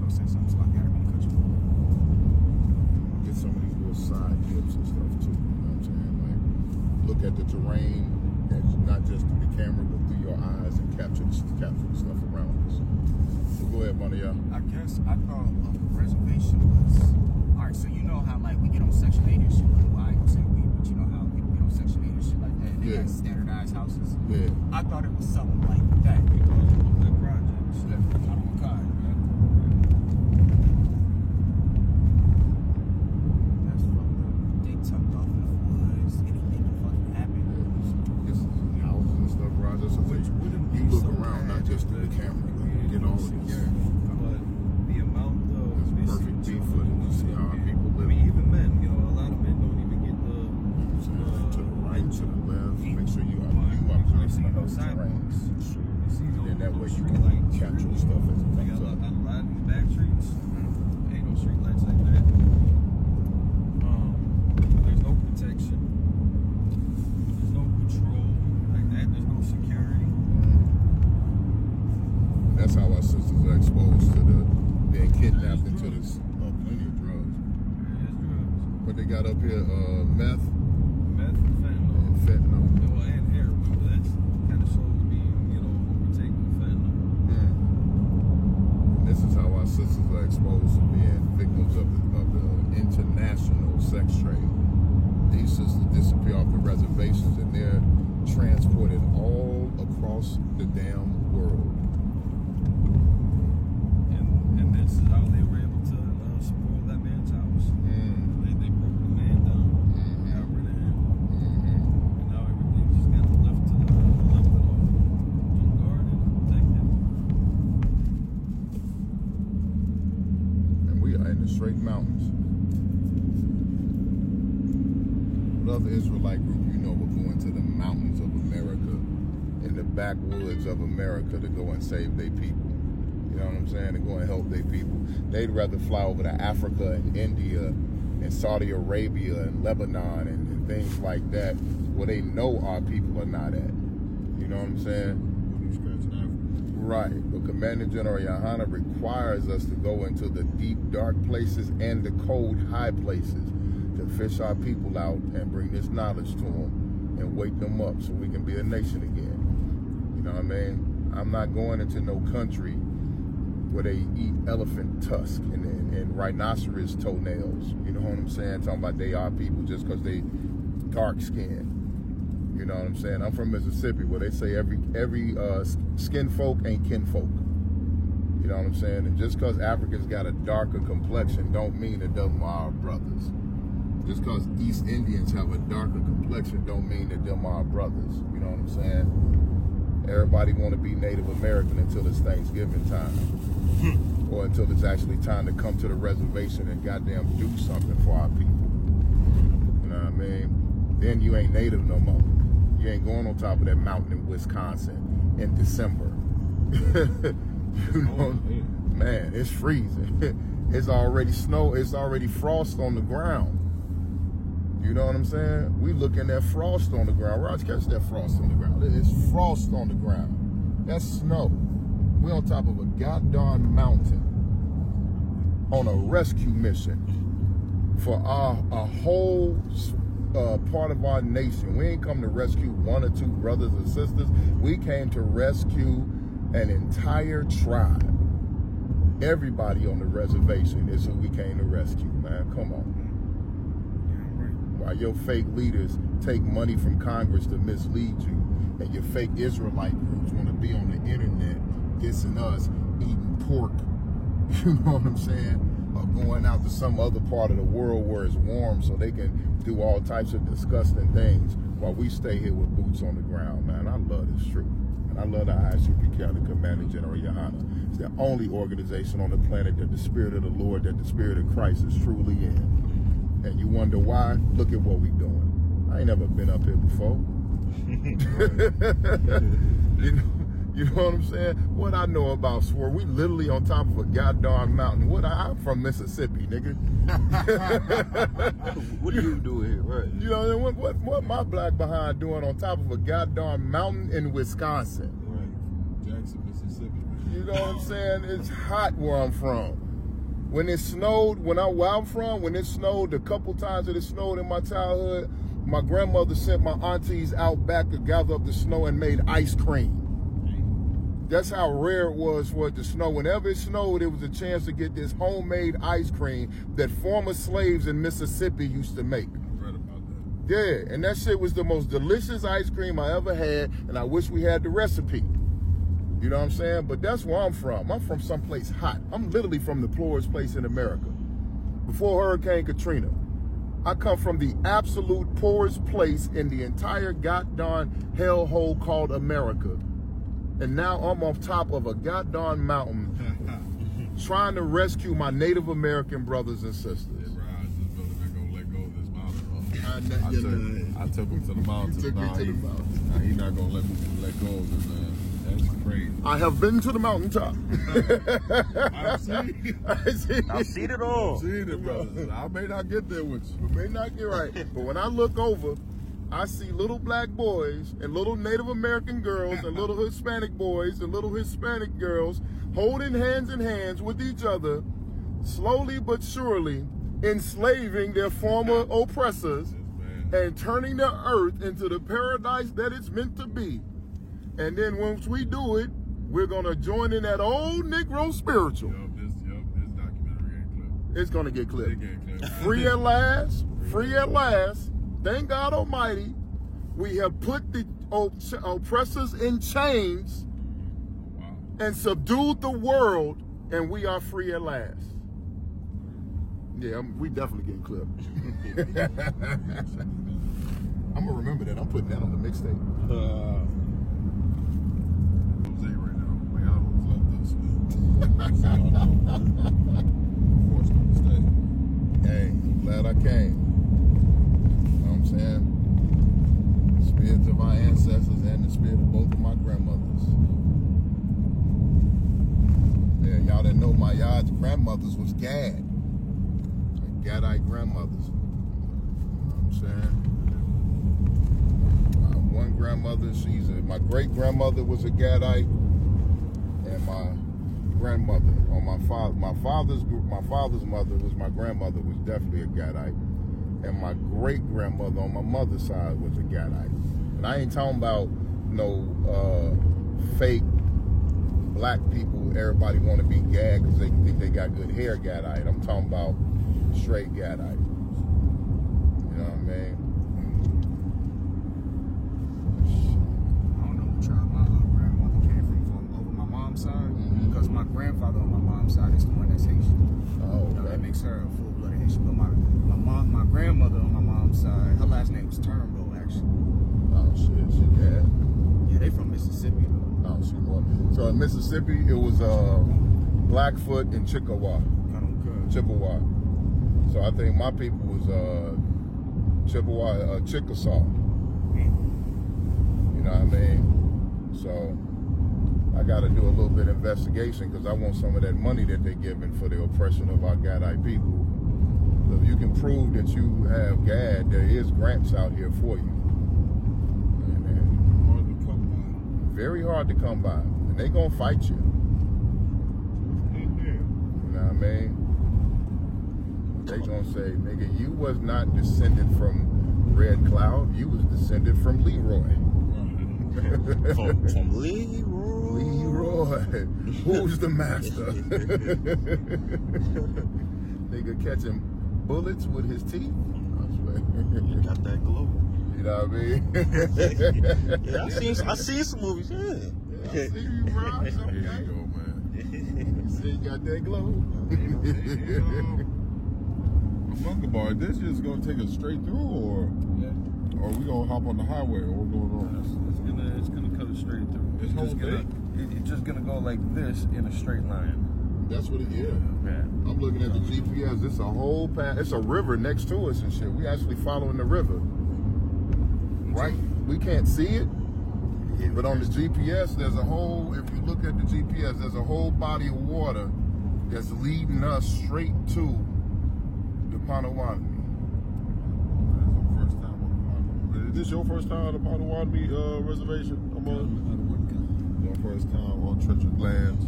I'll say something like that. I'm gonna cut you off. Get some of these little side clips and stuff too. You know what I'm saying? Like, look at the terrain, and not just through the camera, but through your eyes, and capture the stuff around us. So go ahead, Money. I guess I thought a reservation was alright. So you know how like we get on Section 8 and shit. Well, I ain't gonna say we, but you know how people get on Section 8 and shit like that. And they got standardized houses. Yeah. I thought it was something like that. You know, like projects. Yeah. I don't want kind. That's fucked up. They tucked off in the woods. Anything can fucking happen. It's houses and stuff, Roger. So you look around, not just through the camera. Get all of this. But the amount of Perfect beat footage to see how our people live. I mean, even men, you know, a lot of men don't even get the to the right, to the left. Make sure you are see no those sidewalks. And that way you can capture stuff as it They got comes a up. lot of these back streets. Ain't no street lights like that. There's no protection. There's no patrol like that. There's no security. That's how our sisters are exposed to being kidnapped into this plenty of drugs. There's drugs. But they got up here meth Meth and fentanyl. and fentanyl. Well, and heroin, but that's kind of slowly being, you know, overtaken with fentanyl. And this is how our sisters are exposed to being victims of the international sex trade. These sisters disappear off the reservations and they're transported all across the damn world. And this is how they were able to spoil that man's house. They broke the man down, got rid of him, and now everything just got left it off, unguarded, protected. And we are in the straight mountains. What other Israelite group you know will go into the mountains of America, in the backwoods of America to go and save their people? You know what I'm saying? To go and help their people. They'd rather fly over to Africa and India and Saudi Arabia and Lebanon and things like that, where they know our people are not at. You know what I'm saying? Right. But Commander General Yohana requires us to go into the deep, dark places and the cold, high places to fish our people out and bring this knowledge to them and wake them up so we can be a nation again. You know what I mean? I'm not going into no country where they eat elephant tusk and rhinoceros toenails. You know what I'm saying? Talking about they are people just because they dark skinned. You know what I'm saying? I'm from Mississippi, where they say every skin folk ain't kinfolk. You know what I'm saying? And just because Africa's got a darker complexion don't mean that them are our brothers. Just because East Indians have a darker complexion don't mean that them are our brothers. You know what I'm saying? Everybody want to be Native American until it's Thanksgiving time. Or until it's actually time to come to the reservation and goddamn do something for our people. You know what I mean? Then you ain't Native no more. You ain't going on top of that mountain in Wisconsin in December. You know, man, it's freezing. It's already snow. It's already frost on the ground. You know what I'm saying? We looking at frost on the ground. Raj, catch that frost on the ground. It's frost on the ground. That's snow. We're on top of a goddamn mountain on a rescue mission for a whole part of our nation. We ain't come to rescue one or two brothers and sisters. We came to rescue an entire tribe. Everybody on the reservation is who we came to rescue, man. Come on. While your fake leaders take money from Congress to mislead you, and your fake Israelite groups want to be on the internet dissing us, eating pork, you know what I'm saying? Or going out to some other part of the world where it's warm so they can do all types of disgusting things while we stay here with boots on the ground, man. I love this truth. And I love the ISUP County Commander General Yohana. It's the only organization on the planet that the Spirit of the Lord, that the Spirit of Christ is truly in. And you wonder why? Look at what we doing. I ain't never been up here before. You know what I'm saying? What I know about Swerve, we literally on top of a goddamn mountain. I'm from Mississippi, nigga. What are you doing here? Right. You know what my black behind doing on top of a goddamn mountain in Wisconsin? Right. Jackson, Mississippi. You know what I'm saying? It's hot where I'm from. When it snowed, where I'm from, when it snowed, the couple times that it snowed in my childhood, my grandmother sent my aunties out back to gather up the snow and made ice cream. That's how rare it was for it to snow. Whenever it snowed, it was a chance to get this homemade ice cream that former slaves in Mississippi used to make. I read about that. Yeah, and that shit was the most delicious ice cream I ever had, and I wish we had the recipe. You know what I'm saying? But that's where I'm from. I'm from someplace hot. I'm literally from the poorest place in America. Before Hurricane Katrina. I come from the absolute poorest place in the entire goddamn hellhole called America. And now I'm on top of a goddamn mountain trying to rescue my Native American brothers and sisters. Yeah, bro, I just felt like I'm gonna let go of this mountain. I took him to the mountain. You took me to the mountain. Nah, he's not gonna let go of it, man. That's crazy. I have been to the mountaintop. I've seen it all. I've seen it, brother. I may not get there with you. May not get right. But when I look over, I see little black boys and little Native American girls and little Hispanic boys and little Hispanic girls holding hands in hands with each other, slowly but surely enslaving their former oppressors and turning the earth into the paradise that it's meant to be. And then once we do it, we're going to join in that old Negro spiritual. This documentary ain't clipped. It's going to get clipped. It get clipped. Free at last. Free at last. Thank God Almighty, we have put the oppressors in chains and subdued the world, and we are free at last. Yeah, we definitely getting clipped. I'm gonna remember that. I'm putting that on the mixtape. Jose right now. My album's left us. Forced him to stay. Hey, I'm glad I came. I'm saying? The spirits of our ancestors and the spirit of both of my grandmothers. Yeah, y'all didn't know my y'all's grandmothers was Gad. Gadite grandmothers. You know what I'm saying? My one grandmother, my great grandmother was a Gadite, and my grandmother on my father's mother was my grandmother was definitely a Gadite. And my great-grandmother on my mother's side was a Gadite. And I ain't talking about no fake black people, everybody want to be Gad because they think they got good hair Gadite. I'm talking about straight Gadite. You know what I mean? mom's side, because my grandfather on my mom's side is the one that's Haitian. Oh, You know, okay. that makes her a full-blooded Haitian. But my grandmother on my mom's side, her last name was Turnbow, actually. Oh shit, she bad. Yeah, they from Mississippi, though. Oh, she was. So in Mississippi, it was Blackfoot and Chippewa. Chippewa. So I think my people was Chippewa, Chickasaw. You know what I mean? So I got to do a little bit of investigation because I want some of that money that they're giving for the oppression of our Gadite people. So if you can prove that you have Gad, there is grants out here for you. Hard to come Very hard to come by. And they gonna fight you. by. Ain't there? You know what I mean? They gonna say, nigga, you was not descended from Red Cloud, you was descended from Leroy. From Leroy. Leroy. Who's the master? Nigga catching bullets with his teeth. You got that glow. You know what I mean? Yeah, I seen some movies. Yeah. I see you, bro. There you go, man. You see you got that glow. Funkabar, this just gonna take us straight through, or we gonna hop on the highway, or what's going on? It's gonna cut it straight through. This whole thing? It's just gonna go like this in a straight line. That's what it is. Yeah. I'm looking at the GPS. It's a whole path. It's a river next to us and shit. We actually following the river. Right? We can't see it. But on the GPS, there's a whole, if you look at the GPS, there's a whole body of water that's leading us straight to the Potawatomi. First time on the Is this your first time on the Potawatomi reservation? Your first time on treacherous lands.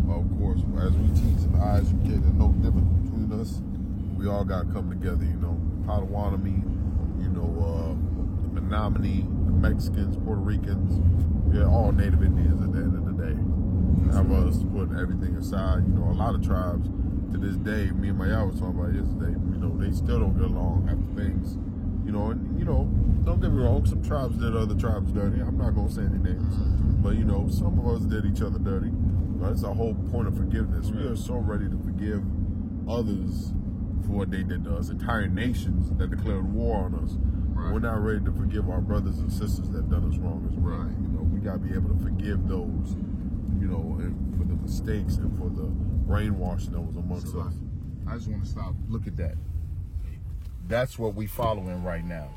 Of course, as we teach in the eyes, you get no difference between us. We all got to come together, you know. Potawatomi, you know, the Menominee, the Mexicans, Puerto Ricans, they're all Native Indians at the end of the day. Have us put everything aside. You know, a lot of tribes to this day, me and Maya was talking about yesterday, you know, they still don't get along after things. You know, and, you know, don't get me wrong, some tribes did other tribes dirty. I'm not going to say any names. But, you know, some of us did each other dirty. That's the whole point of forgiveness. We are so ready to forgive others for what they did to us. Entire nations that declared war on us. Right. We're not ready to forgive our brothers and sisters that done us wrong as well. Right. You know, we got to be able to forgive those, you know, and for the mistakes and for the brainwashing that was amongst us. I just want to stop. Look at that. That's what we following right now.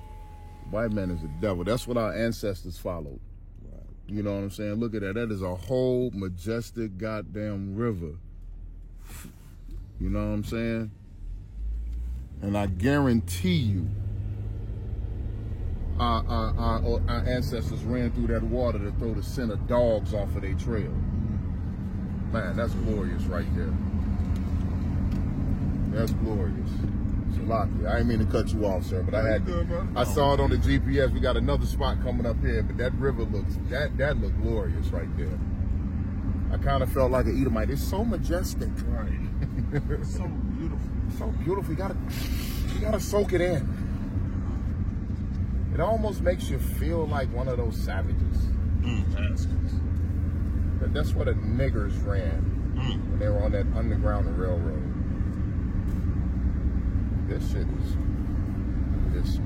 White man is the devil. That's what our ancestors followed. Right. You know what I'm saying? Look at that. That is a whole majestic goddamn river. You know what I'm saying? And I guarantee you, our ancestors ran through that water to throw the scent of dogs off of their trail. Man, that's glorious right there. That's glorious. Salaki. I didn't mean to cut you off, sir, but I had to. I saw it on the GPS. We got another spot coming up here, but that river looks, that looked glorious right there. I kind of felt like an Edomite. It's so majestic. Right. It's so beautiful. So beautiful. You gotta soak it in. It almost makes you feel like one of those savages. That's what the niggers ran when they were on that underground railroad. This shit is glorious.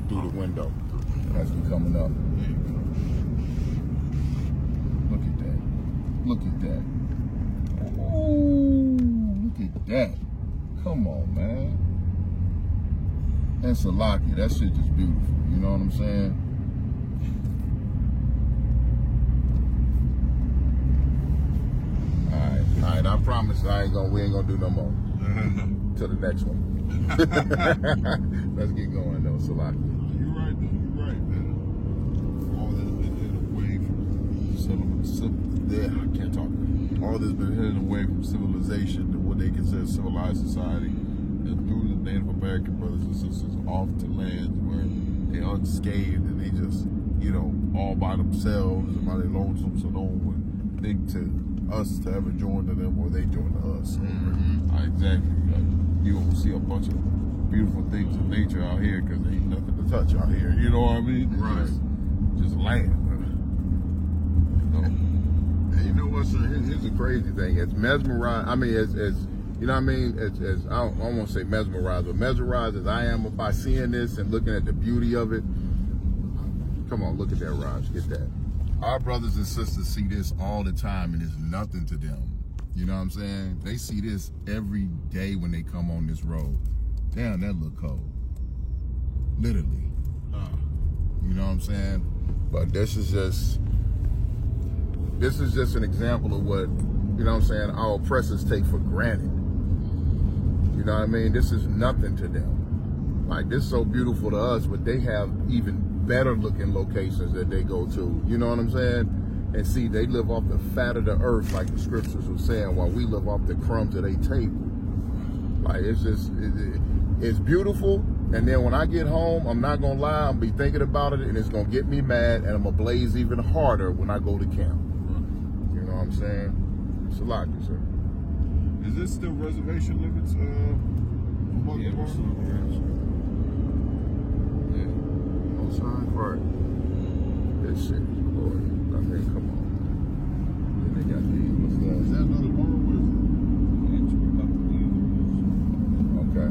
Through the window as we're coming up. Look at that. Look at that. Oh, look at that. Come on, man. That's a locky. That shit is beautiful. You know what I'm saying? All right. I promise we ain't gonna do no more. Till the next one. Let's get going though, Salaki. You're right, man. All that's been hidden away from I can't talk. All that's been hidden away from civilization and what they consider civilized society, and through the Native American brothers and sisters off to lands where they're unscathed and they just, you know, all by themselves and by their lonesome, so no one would think to us to ever join to them or they join to us. Exactly. you gonna see a bunch of beautiful things in nature out here because there ain't nothing to touch out here. You know what I mean? Right. Just land. And you know what, sir? Here's the crazy thing. It's mesmerized. I mean, as you know what I mean? As I won't say mesmerized, but mesmerized as I am by seeing this and looking at the beauty of it. Come on, look at that, Raj. Get that. Our brothers and sisters see this all the time, and it's nothing to them. You know what I'm saying? They see this every day when they come on this road. Damn, that look cold. Literally. You know what I'm saying? But this is just an example of what, you know what I'm saying, our oppressors take for granted. You know what I mean? This is nothing to them. Like, this is so beautiful to us, but they have even better looking locations that they go to. You know what I'm saying? And see, they live off the fat of the earth, like the scriptures were saying, while we live off the crumbs of their table. Like, it's just, it's beautiful. And then when I get home, I'm not gonna lie, I'm gonna be thinking about it, and it's gonna get me mad, and I'm gonna blaze even harder when I go to camp. You know what I'm saying? It's a lot, sir. Is this still reservation limits? Yeah, we're still no sign for it. This shit is glorious. I mean, come on. Then they got these. What's that? Is that another one? Okay.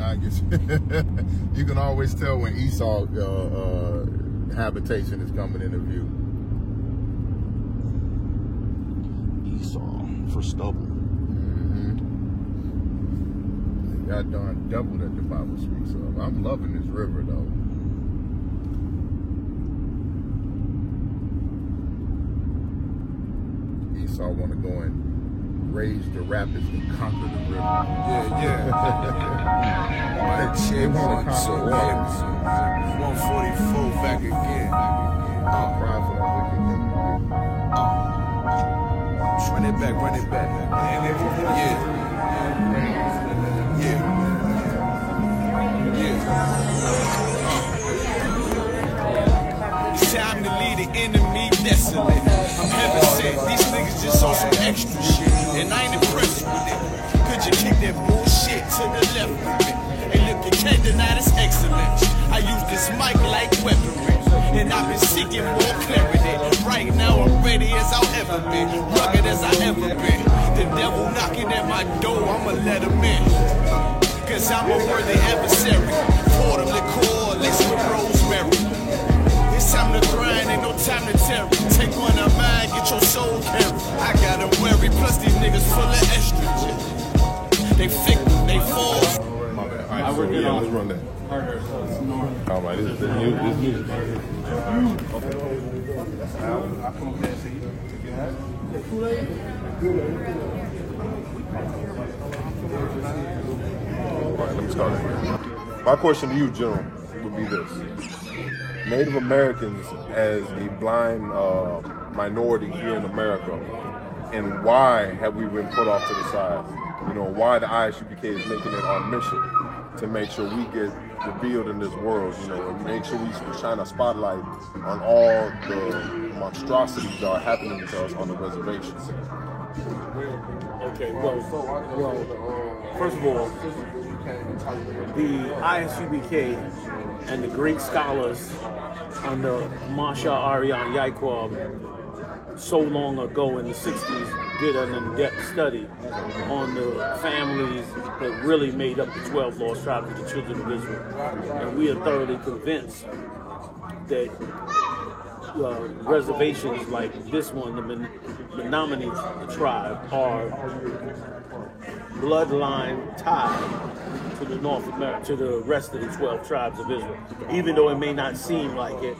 I guess you can always tell when Esau habitation is coming into view. Esau for stubble. God darn double that the Bible speaks of. I'm loving this river though. Esau want to go and raise the rapids and conquer the river. That shit want so 144 back again. Cry for the wicked thing. Run it back, run it back. Yeah. It's time to lead the enemy desolate. I'm heaven sent. These niggas just on some extra shit, and I ain't impressed with it. Could you kick that bullshit to the left of me? And look, you can't deny this excellence. I use this mic like weaponry, and I've been seeking more clarity. Right now I'm ready as I'll ever be, rugged as I ever been. The devil knocking at my door, I'ma let him in, cause I'm a worthy adversary. Pour them liqueur, laced with rosemary. It's time to grind, ain't no time to tarry. Take one of mine, get your soul carried. I gotta worry, plus these niggas full of estrogen. They fickle, they fall. My bad. All right, so yeah, let's run that. All right, this is music right here. Okay. I'll come over there and see you. All right, let me start here. My question to you, General, would be this. Native Americans as a blind minority here in America, and why have we been put off to the side? You know, why the ISUPK is making it our mission to make sure we get revealed in this world, you know, and make sure we shine a spotlight on all the monstrosities that are happening to us on the reservations. Okay, well, first of all, the ISUPK and the great scholars under Masha Arian Yaquab so long ago in the 60s did an in-depth study on the families that really made up the 12 lost tribes of the children of Israel. And we are thoroughly convinced that reservations like this one, the Menominee tribe, are bloodline tied to the North America, to the rest of the 12 tribes of Israel, even though it may not seem like it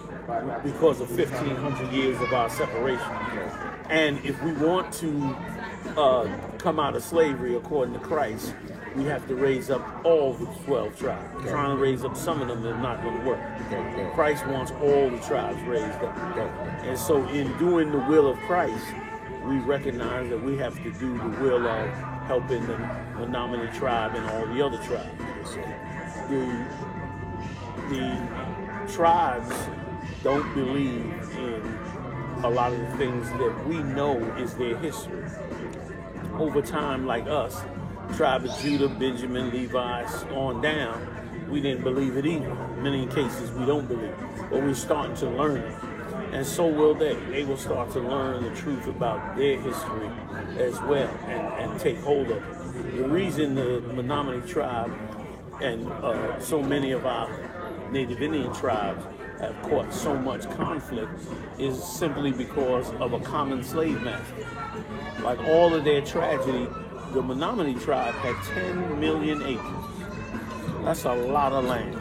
because of 1,500 years of our separation. And if we want to come out of slavery according to Christ, we have to raise up all the 12 tribes. Trying to raise up some of them is not going to work. Christ wants all the tribes raised up. And so in doing the will of Christ, we recognize that we have to do the will of helping the Menominee tribe and all the other tribes. The tribes don't believe in a lot of the things that we know is their history. Over time, like us, tribe of Judah, Benjamin, Levi, on down, we didn't believe it either. In many cases, we don't believe it, but we're starting to learn it. And so will they. They will start to learn the truth about their history as well and take hold of it. The reason the Menominee tribe and so many of our Native Indian tribes have caught so much conflict is simply because of a common slave master. Like all of their tragedy, the Menominee tribe had 10 million acres. That's a lot of land.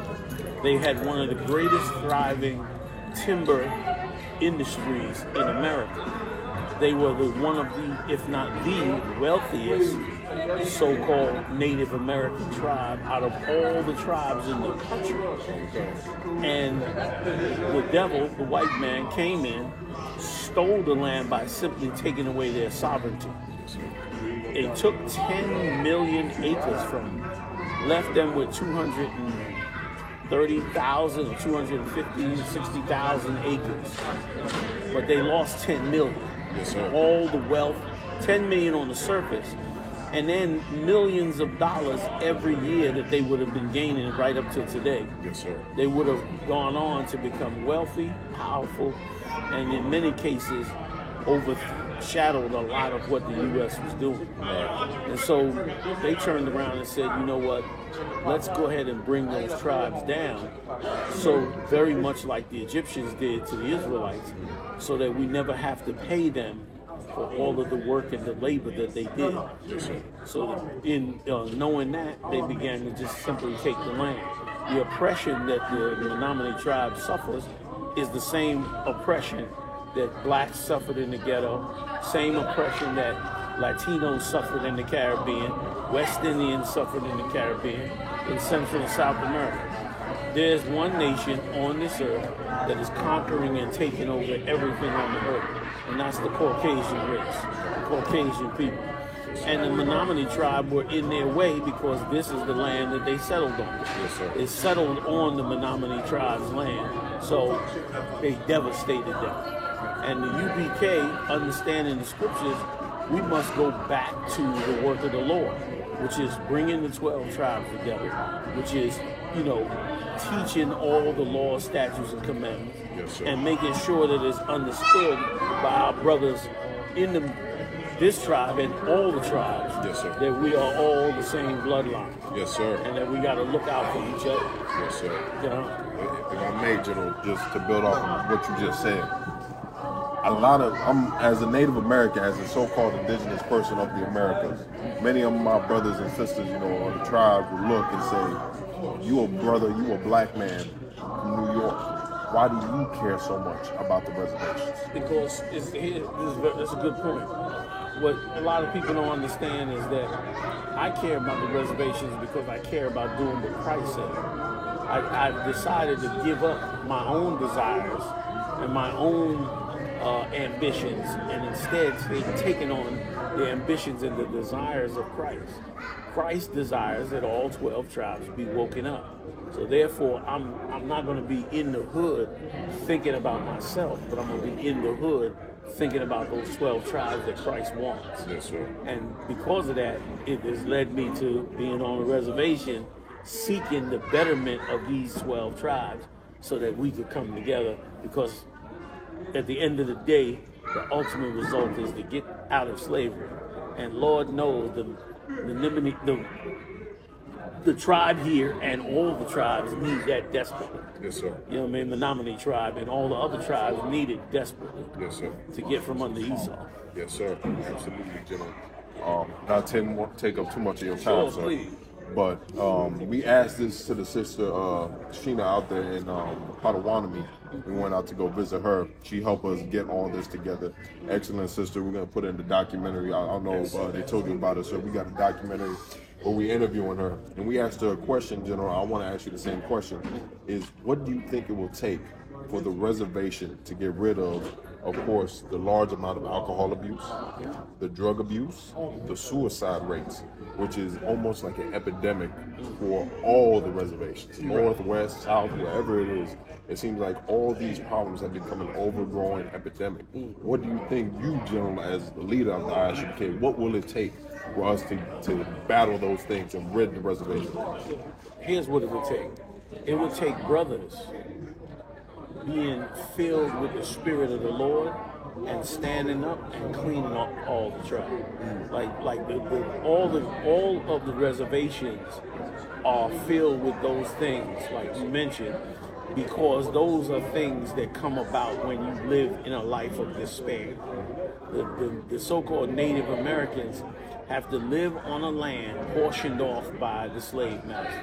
They had one of the greatest thriving timber industries in America. They were one of the, if not the wealthiest so-called Native American tribe out of all the tribes in the country. And the devil, the white man, came in, stole the land by simply taking away their sovereignty. They took 10 million acres from them, left them with 230,000 or 250, 60,000 acres. But they lost 10 million. Yes, sir. All the wealth, 10 million on the surface, and then millions of dollars every year that they would have been gaining right up to today. Yes, sir. They would have gone on to become wealthy, powerful, and in many cases overshadowed a lot of what the U.S. was doing. And so they turned around and said, you know what, let's go ahead and bring those tribes down. So very much like the Egyptians did to the Israelites, so that we never have to pay them for all of the work and the labor that they did. So in knowing that, they began to just simply take the land. The oppression that the Menominee tribe suffers is the same oppression that blacks suffered in the ghetto, same oppression that Latinos suffered in the Caribbean, West Indians suffered in the Caribbean, in Central and South America. There's one nation on this earth that is conquering and taking over everything on the earth, and that's the Caucasian race, the Caucasian people. And the Menominee tribe were in their way because this is the land that they settled on. Yes, sir. They settled on the Menominee tribe's land, so they devastated them. And the UBK, understanding the scriptures, we must go back to the work of the Lord, which is bringing the 12 tribes together, which is, teaching all the laws, statutes, and commandments, yes, sir, and making sure that it's understood by our brothers in this tribe and all the tribes, yes, sir, that we are all the same bloodline. Yes, sir. And that we got to look out for each other. Yes, sir. If I may, General, just to build off of what you just said. As a Native American, as a so-called indigenous person of the Americas, many of my brothers and sisters, on the tribe would look and say, you a brother, you a black man from New York. Why do you care so much about the reservations? Because that's a good point. What a lot of people don't understand is that I care about the reservations because I care about doing what Christ said. I've decided to give up my own desires and my own ambitions, and instead taking on the ambitions and the desires of Christ. Christ desires that all 12 tribes be woken up. So therefore, I'm not going to be in the hood thinking about myself, but I'm going to be in the hood thinking about those 12 tribes that Christ wants. Yes, sir. And because of that, it has led me to being on a reservation, seeking the betterment of these 12 tribes so that we could come together, because at the end of the day, the ultimate result is to get out of slavery. And Lord knows the tribe here and all the tribes need that desperately. Yes, sir. You know what I mean? The Menominee tribe and all the other tribes need it desperately. Yes, sir. To get from under Esau. Yes, sir. Absolutely, General. Not take up too much of your time, Sure, sir. please. But we asked this to the sister Sheena out there in Potawatomi. We went out to go visit her. She helped us get all this together. Excellent sister. We're gonna put in the documentary. I don't know if they told you about it, sir. We got a documentary where we interviewing her, and we asked her a question, General. I want to ask you the same question: is what do you think it will take for the reservation to get rid of of course, the large amount of alcohol abuse, the drug abuse, the suicide rates, which is almost like an epidemic for all the reservations, north, west, south, wherever it is. It seems like all these problems have become an overgrowing epidemic. What do you think, you, General, as the leader of the ISUPK, what will it take for us to battle those things and rid the reservation? Here's what it would take. It would take brothers being filled with the Spirit of the Lord and standing up and cleaning up all the trouble. All of the reservations are filled with those things, like you mentioned, because those are things that come about when you live in a life of despair. The so-called Native Americans have to live on a land portioned off by the slave master.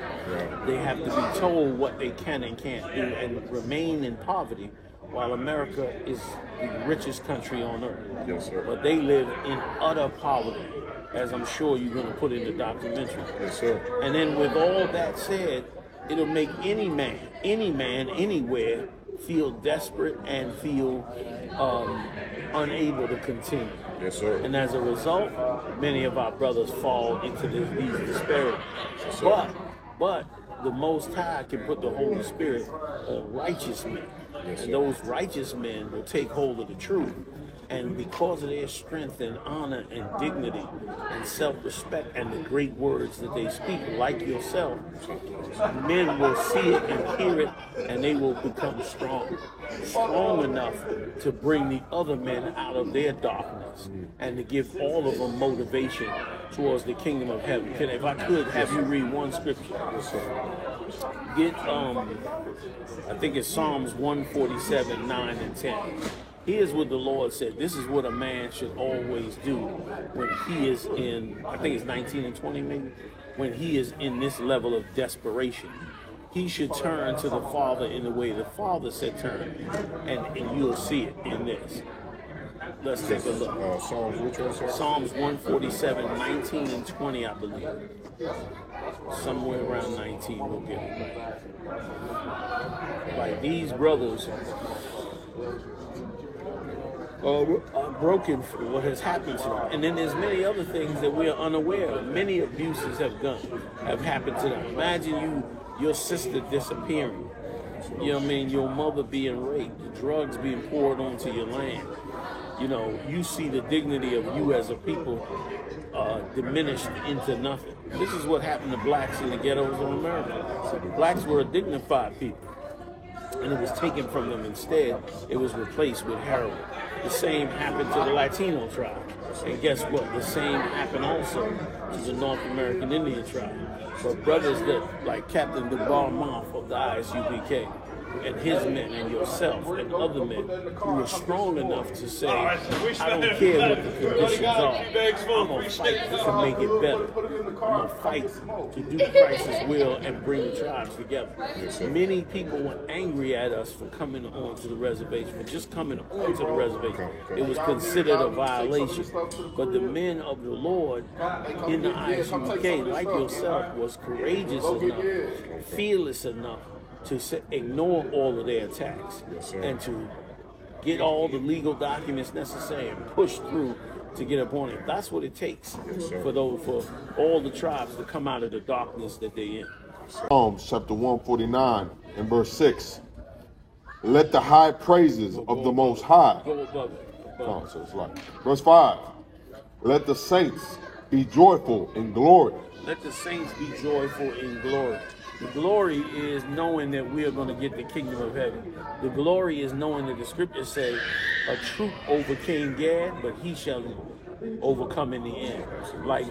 They have to be told what they can and can't do and remain in poverty, while America is the richest country on earth. Yes, sir. But they live in utter poverty, as I'm sure you're going to put in the documentary. Yes, sir. And then with all that said, it'll make any man, anywhere, feel desperate and feel unable to continue. Yes, sir. And as a result, many of our brothers fall into these disparities. Yes, But the Most High can put the Holy Spirit on righteous men. Yes, and those righteous men will take hold of the truth. And because of their strength and honor and dignity and self-respect and the great words that they speak, like yourself, men will see it and hear it, and they will become strong enough to bring the other men out of their darkness and to give all of them motivation towards the kingdom of heaven. If I could have you read one scripture. Get, I think it's Psalms 147, 9 and 10. Here's what the Lord said. This is what a man should always do when he is in, I think it's 19 and 20 maybe, when he is in this level of desperation. He should turn to the Father in the way the Father said turn. And you'll see it in this. Let's take a look. Psalms, which one, sir? Psalms 147, 19 and 20, I believe. Somewhere around 19, we'll get it right. Like these brothers are broken for what has happened to them. And then there's many other things that we are unaware of. Many abuses have happened to them. Imagine your sister disappearing. You know what I mean? Your mother being raped, the drugs being poured onto your land. You know, you see the dignity of you as a people diminished into nothing. This is what happened to blacks in the ghettos of America. So the blacks were a dignified people, and it was taken from them instead. It was replaced with heroin. The same happened to the Latino tribe. And guess what? The same happened also to the North American Indian tribe. But brothers that, like Captain DeBar Moff of the ISUPK, and his men and yourself and other men who were strong enough to say, I don't care what the conditions are. I'm going to fight to make it better. I'm going to fight to do Christ's will and bring the tribes together. Many people were angry at us for coming onto the reservation, for just coming onto the reservation. It was considered a violation. But the men of the Lord in the ISUPK, like yourself, was courageous enough, fearless enough to ignore all of their attacks and to get all the legal documents necessary and push through to get up on it. That's what it takes for all the tribes to come out of the darkness that they're in. Psalms chapter 149 and verse 6. Let the high praises of the Most High. Go above it. Oh, so it's like verse 5. Let the saints be joyful in glory. Let the saints be joyful in glory. The glory is knowing that we are going to get the kingdom of heaven. The glory is knowing that the scriptures say a troop overcame Gad, but he shall overcome in the end. Like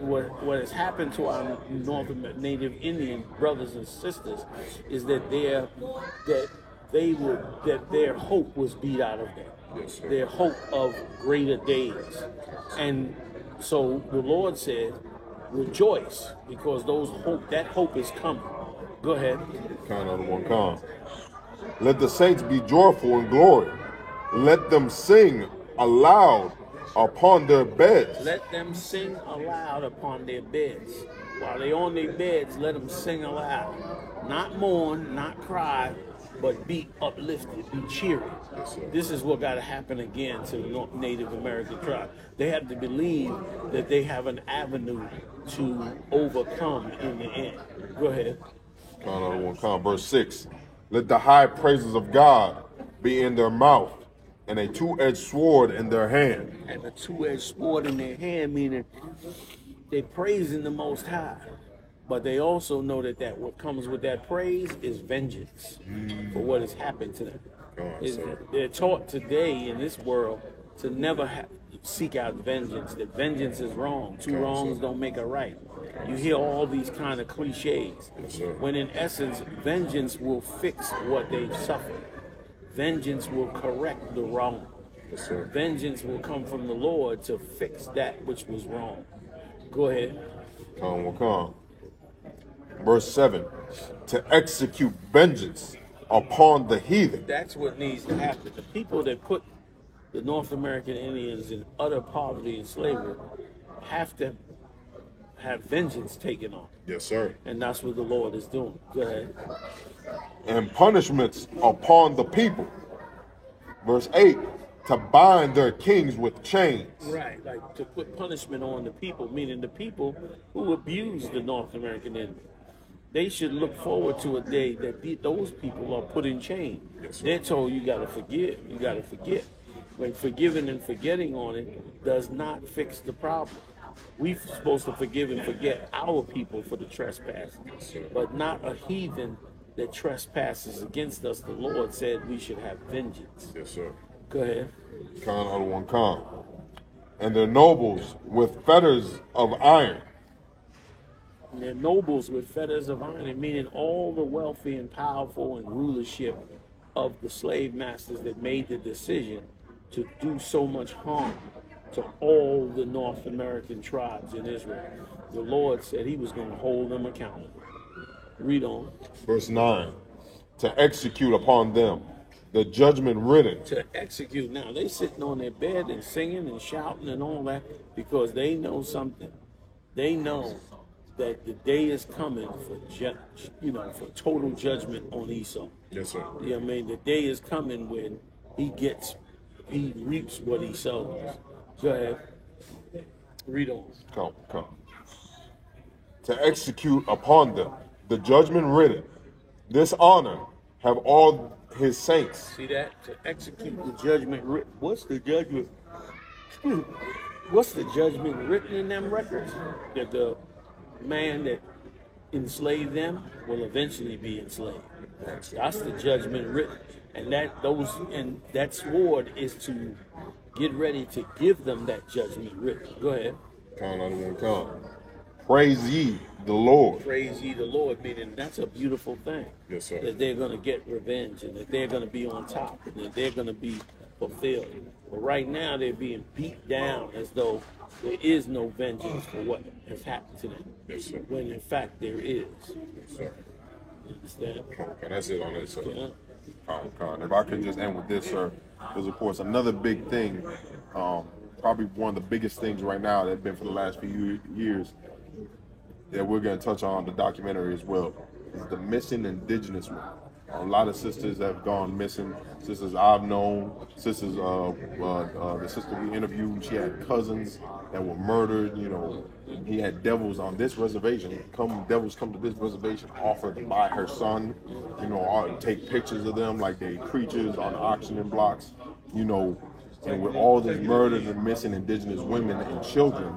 what has happened to our Native Indian brothers and sisters is that their hope was beat out of them. Their hope of greater days. And so the Lord said, rejoice, because that hope is coming. Go ahead. Count on one con. Let the saints be joyful in glory. Let them sing aloud upon their beds. Let them sing aloud upon their beds. While they're on their beds, let them sing aloud. Not mourn, not cry, but be uplifted, be cheery. This is what got to happen again to the Native American tribe. They have to believe that they have an avenue to overcome in the end. Go ahead. Verse 6. Let the high praises of God be in their mouth, and a two-edged sword in their hand. And a two-edged sword in their hand, meaning they praising the Most High. But they also know that what comes with that praise is vengeance for what has happened to them. They're taught today in this world to never seek out vengeance, that vengeance is wrong. Two wrongs don't make a right. You hear all these kind of cliches, when in essence, vengeance will fix what they've suffered. Vengeance will correct the wrong. Vengeance will come from the Lord to fix that which was wrong. Go ahead. Verse 7, to execute vengeance upon the heathen. That's what needs to happen. The people that put the North American Indians in utter poverty and slavery have to have vengeance taken on. Yes, sir. And that's what the Lord is doing. Go ahead. And punishments upon the people. Verse 8, to bind their kings with chains. Right, like to put punishment on the people, meaning the people who abuse the North American Indian. They should look forward to a day that those people are put in chains. Yes, they're told you got to forgive, you got to forget. When forgiving and forgetting on it does not fix the problem. We're supposed to forgive and forget our people for the trespass, but not a heathen that trespasses against us. The Lord said we should have vengeance. Yes, sir. Go ahead. And their nobles with fetters of iron. And their nobles with fetters of iron, meaning all the wealthy and powerful and rulership of the slave masters that made the decision to do so much harm to all the North American tribes in Israel. The Lord said he was going to hold them accountable. Read on. Verse 9, to execute upon them the judgment written. To execute. Now, they sitting on their bed and singing and shouting and all that because they know something. They know that the day is coming for total judgment on Esau. Yes, sir. You know what I mean? The day is coming when he reaps what he sows. Go ahead. Read on. Come. To execute upon them the judgment written. This honor have all his saints. See that? To execute the judgment written. What's the judgment? What's the judgment written in them records? That the man that enslaved them will eventually be enslaved. That's the judgment written. And that sword is to get ready to give them that judgment written. Go ahead. Praise ye the Lord. Praise ye the Lord, meaning that's a beautiful thing. Yes, sir. That they're going to get revenge and that they're going to be on top and that they're going to be fulfilled. But right now they're being beat down as though there is no vengeance for what has happened to them. Yes, sir. When in fact there is. Yes, sir. You understand? And that's it on this, sir. Yeah. If I could just end with this, sir, because of course another big thing, probably one of the biggest things right now that's been for the last few years that we're going to touch on the documentary as well is the missing indigenous women. A lot of sisters have gone missing. Sisters I've known, sisters, the sister we interviewed, she had cousins that were murdered. You know, he had devils on this reservation. Devils come to this reservation, offer to buy her son. You know, or take pictures of them like they creatures on auctioning blocks. You know, and with all these murdered and missing indigenous women and children,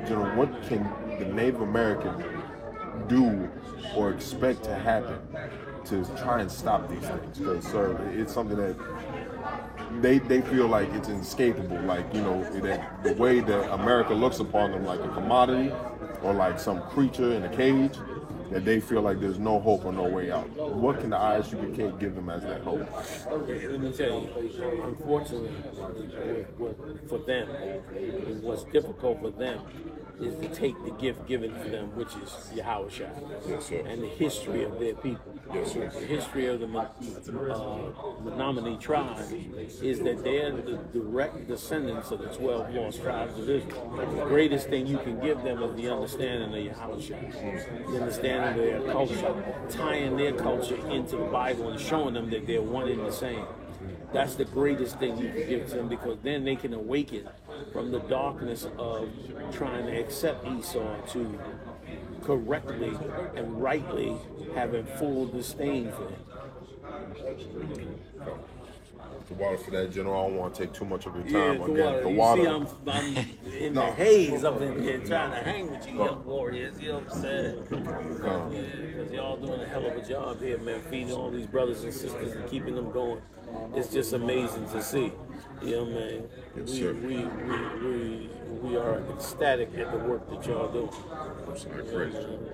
you know, what can the Native American do or expect to happen to try and stop these things? Because, sir, it's something that they feel like it's inescapable. Like, you know, that the way that America looks upon them like a commodity or like some creature in a cage, that they feel like there's no hope or no way out. What can the ISUPK give them as that hope? Okay, let me tell you, unfortunately, for them, what's difficult for them is to take the gift given to them, which is Yahushua, and the history of their people. The history of the Menominee tribe is that they're the direct descendants of the 12 lost tribes of Israel. The greatest thing you can give them is the understanding of Yahushua, the understanding of their culture, tying their culture into the Bible and showing them that they're one and the same. That's the greatest thing you can give to them, because then they can awaken from the darkness of trying to accept Esau to correctly and rightly having full disdain for him. The water for that, General. I don't want to take too much of your Yeah, time. the water. You see, I'm in the haze up in here trying to hang with you young warriors. You know what I'm saying? Because y'all doing a hell of a job here, man, feeding all these brothers and sisters and keeping them going. It's just amazing to see. You know what I mean? Yes, we are ecstatic at the work that y'all do.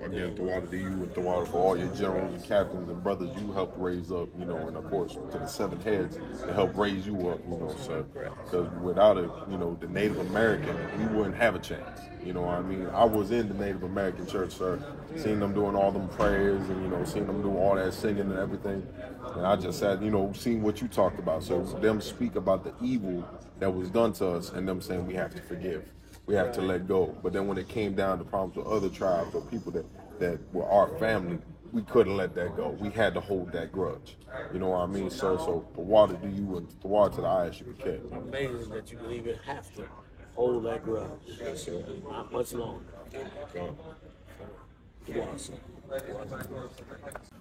Again, Tawada to you and Tawada for all your generals and captains and brothers you helped raise up, you know, and of course to the 7 heads to help raise you up, you know, sir. Because without it, you know, the Native American, we wouldn't have a chance. You know what I mean? I was in the Native American church, sir, seeing them doing all them prayers and, you know, seeing them do all that singing and everything. And I just had, you know, seeing what you talked about. So them speak about the evil that was done to us and them saying we have to forgive. We have to let go. But then when it came down to problems with other tribes or people that were our family, we couldn't let that go. We had to hold that grudge. You know what I mean, sir? So Tawada to you and Tawada to the ISUPK. Amazing that you would even have to hold that grudge. Yes, sir. Not much longer.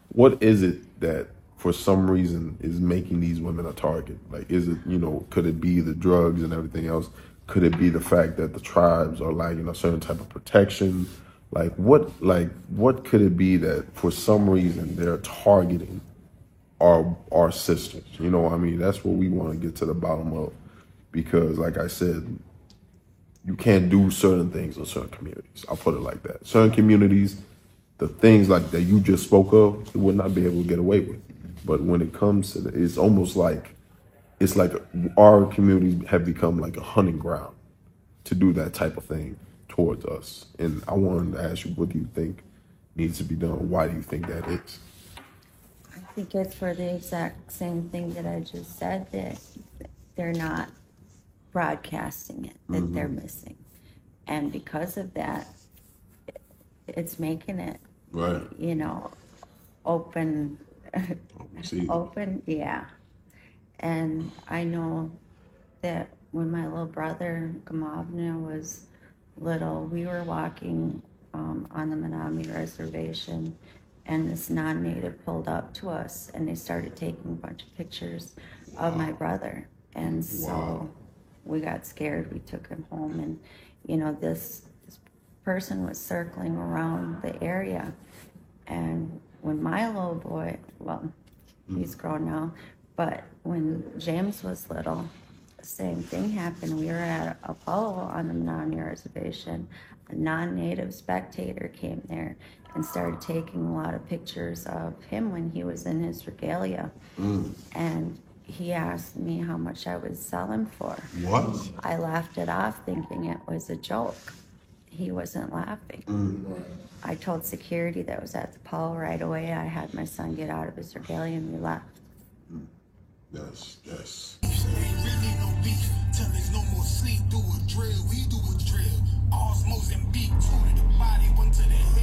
What is it that for some reason is making these women a target? Like, is it, you know, could it be the drugs and everything else? Could it be the fact that the tribes are lacking a certain type of protection? Like what could it be that for some reason they're targeting our sisters? You know what I mean? That's what we want to get to the bottom of, because like I said, you can't do certain things in certain communities. I'll put it like that. Certain communities, the things like that you just spoke of, you would not be able to get away with. But when it comes to it's almost like, it's like our communities have become like a hunting ground to do that type of thing towards us. And I wanted to ask you, what do you think needs to be done? Why do you think that is? I think it's for the exact same thing that I just said, that they're not broadcasting it, that they're missing. And because of that, it's making it, right, you know, open, yeah. And I know that when my little brother, Gamavna, was little, we were walking on the Menominee Reservation, and this non-native pulled up to us, and they started taking a bunch of pictures of my brother. And so we got scared. We took him home, and, you know, this person was circling around the area. And when my little boy, well, he's grown now, but when James was little, the same thing happened. We were at Apollo on the Menominee Reservation. A non-native spectator came there and started taking a lot of pictures of him when he was in his regalia. And he asked me how much I would sell him for. What? I laughed it off thinking it was a joke. He wasn't laughing. I told security that was at the Apollo right away. I had my son get out of his regalia and we left. Yes. Ain't really no beef till there's no more sleep. Do a drill, we do a drill. Osmos and beat, two to the body, one to the head.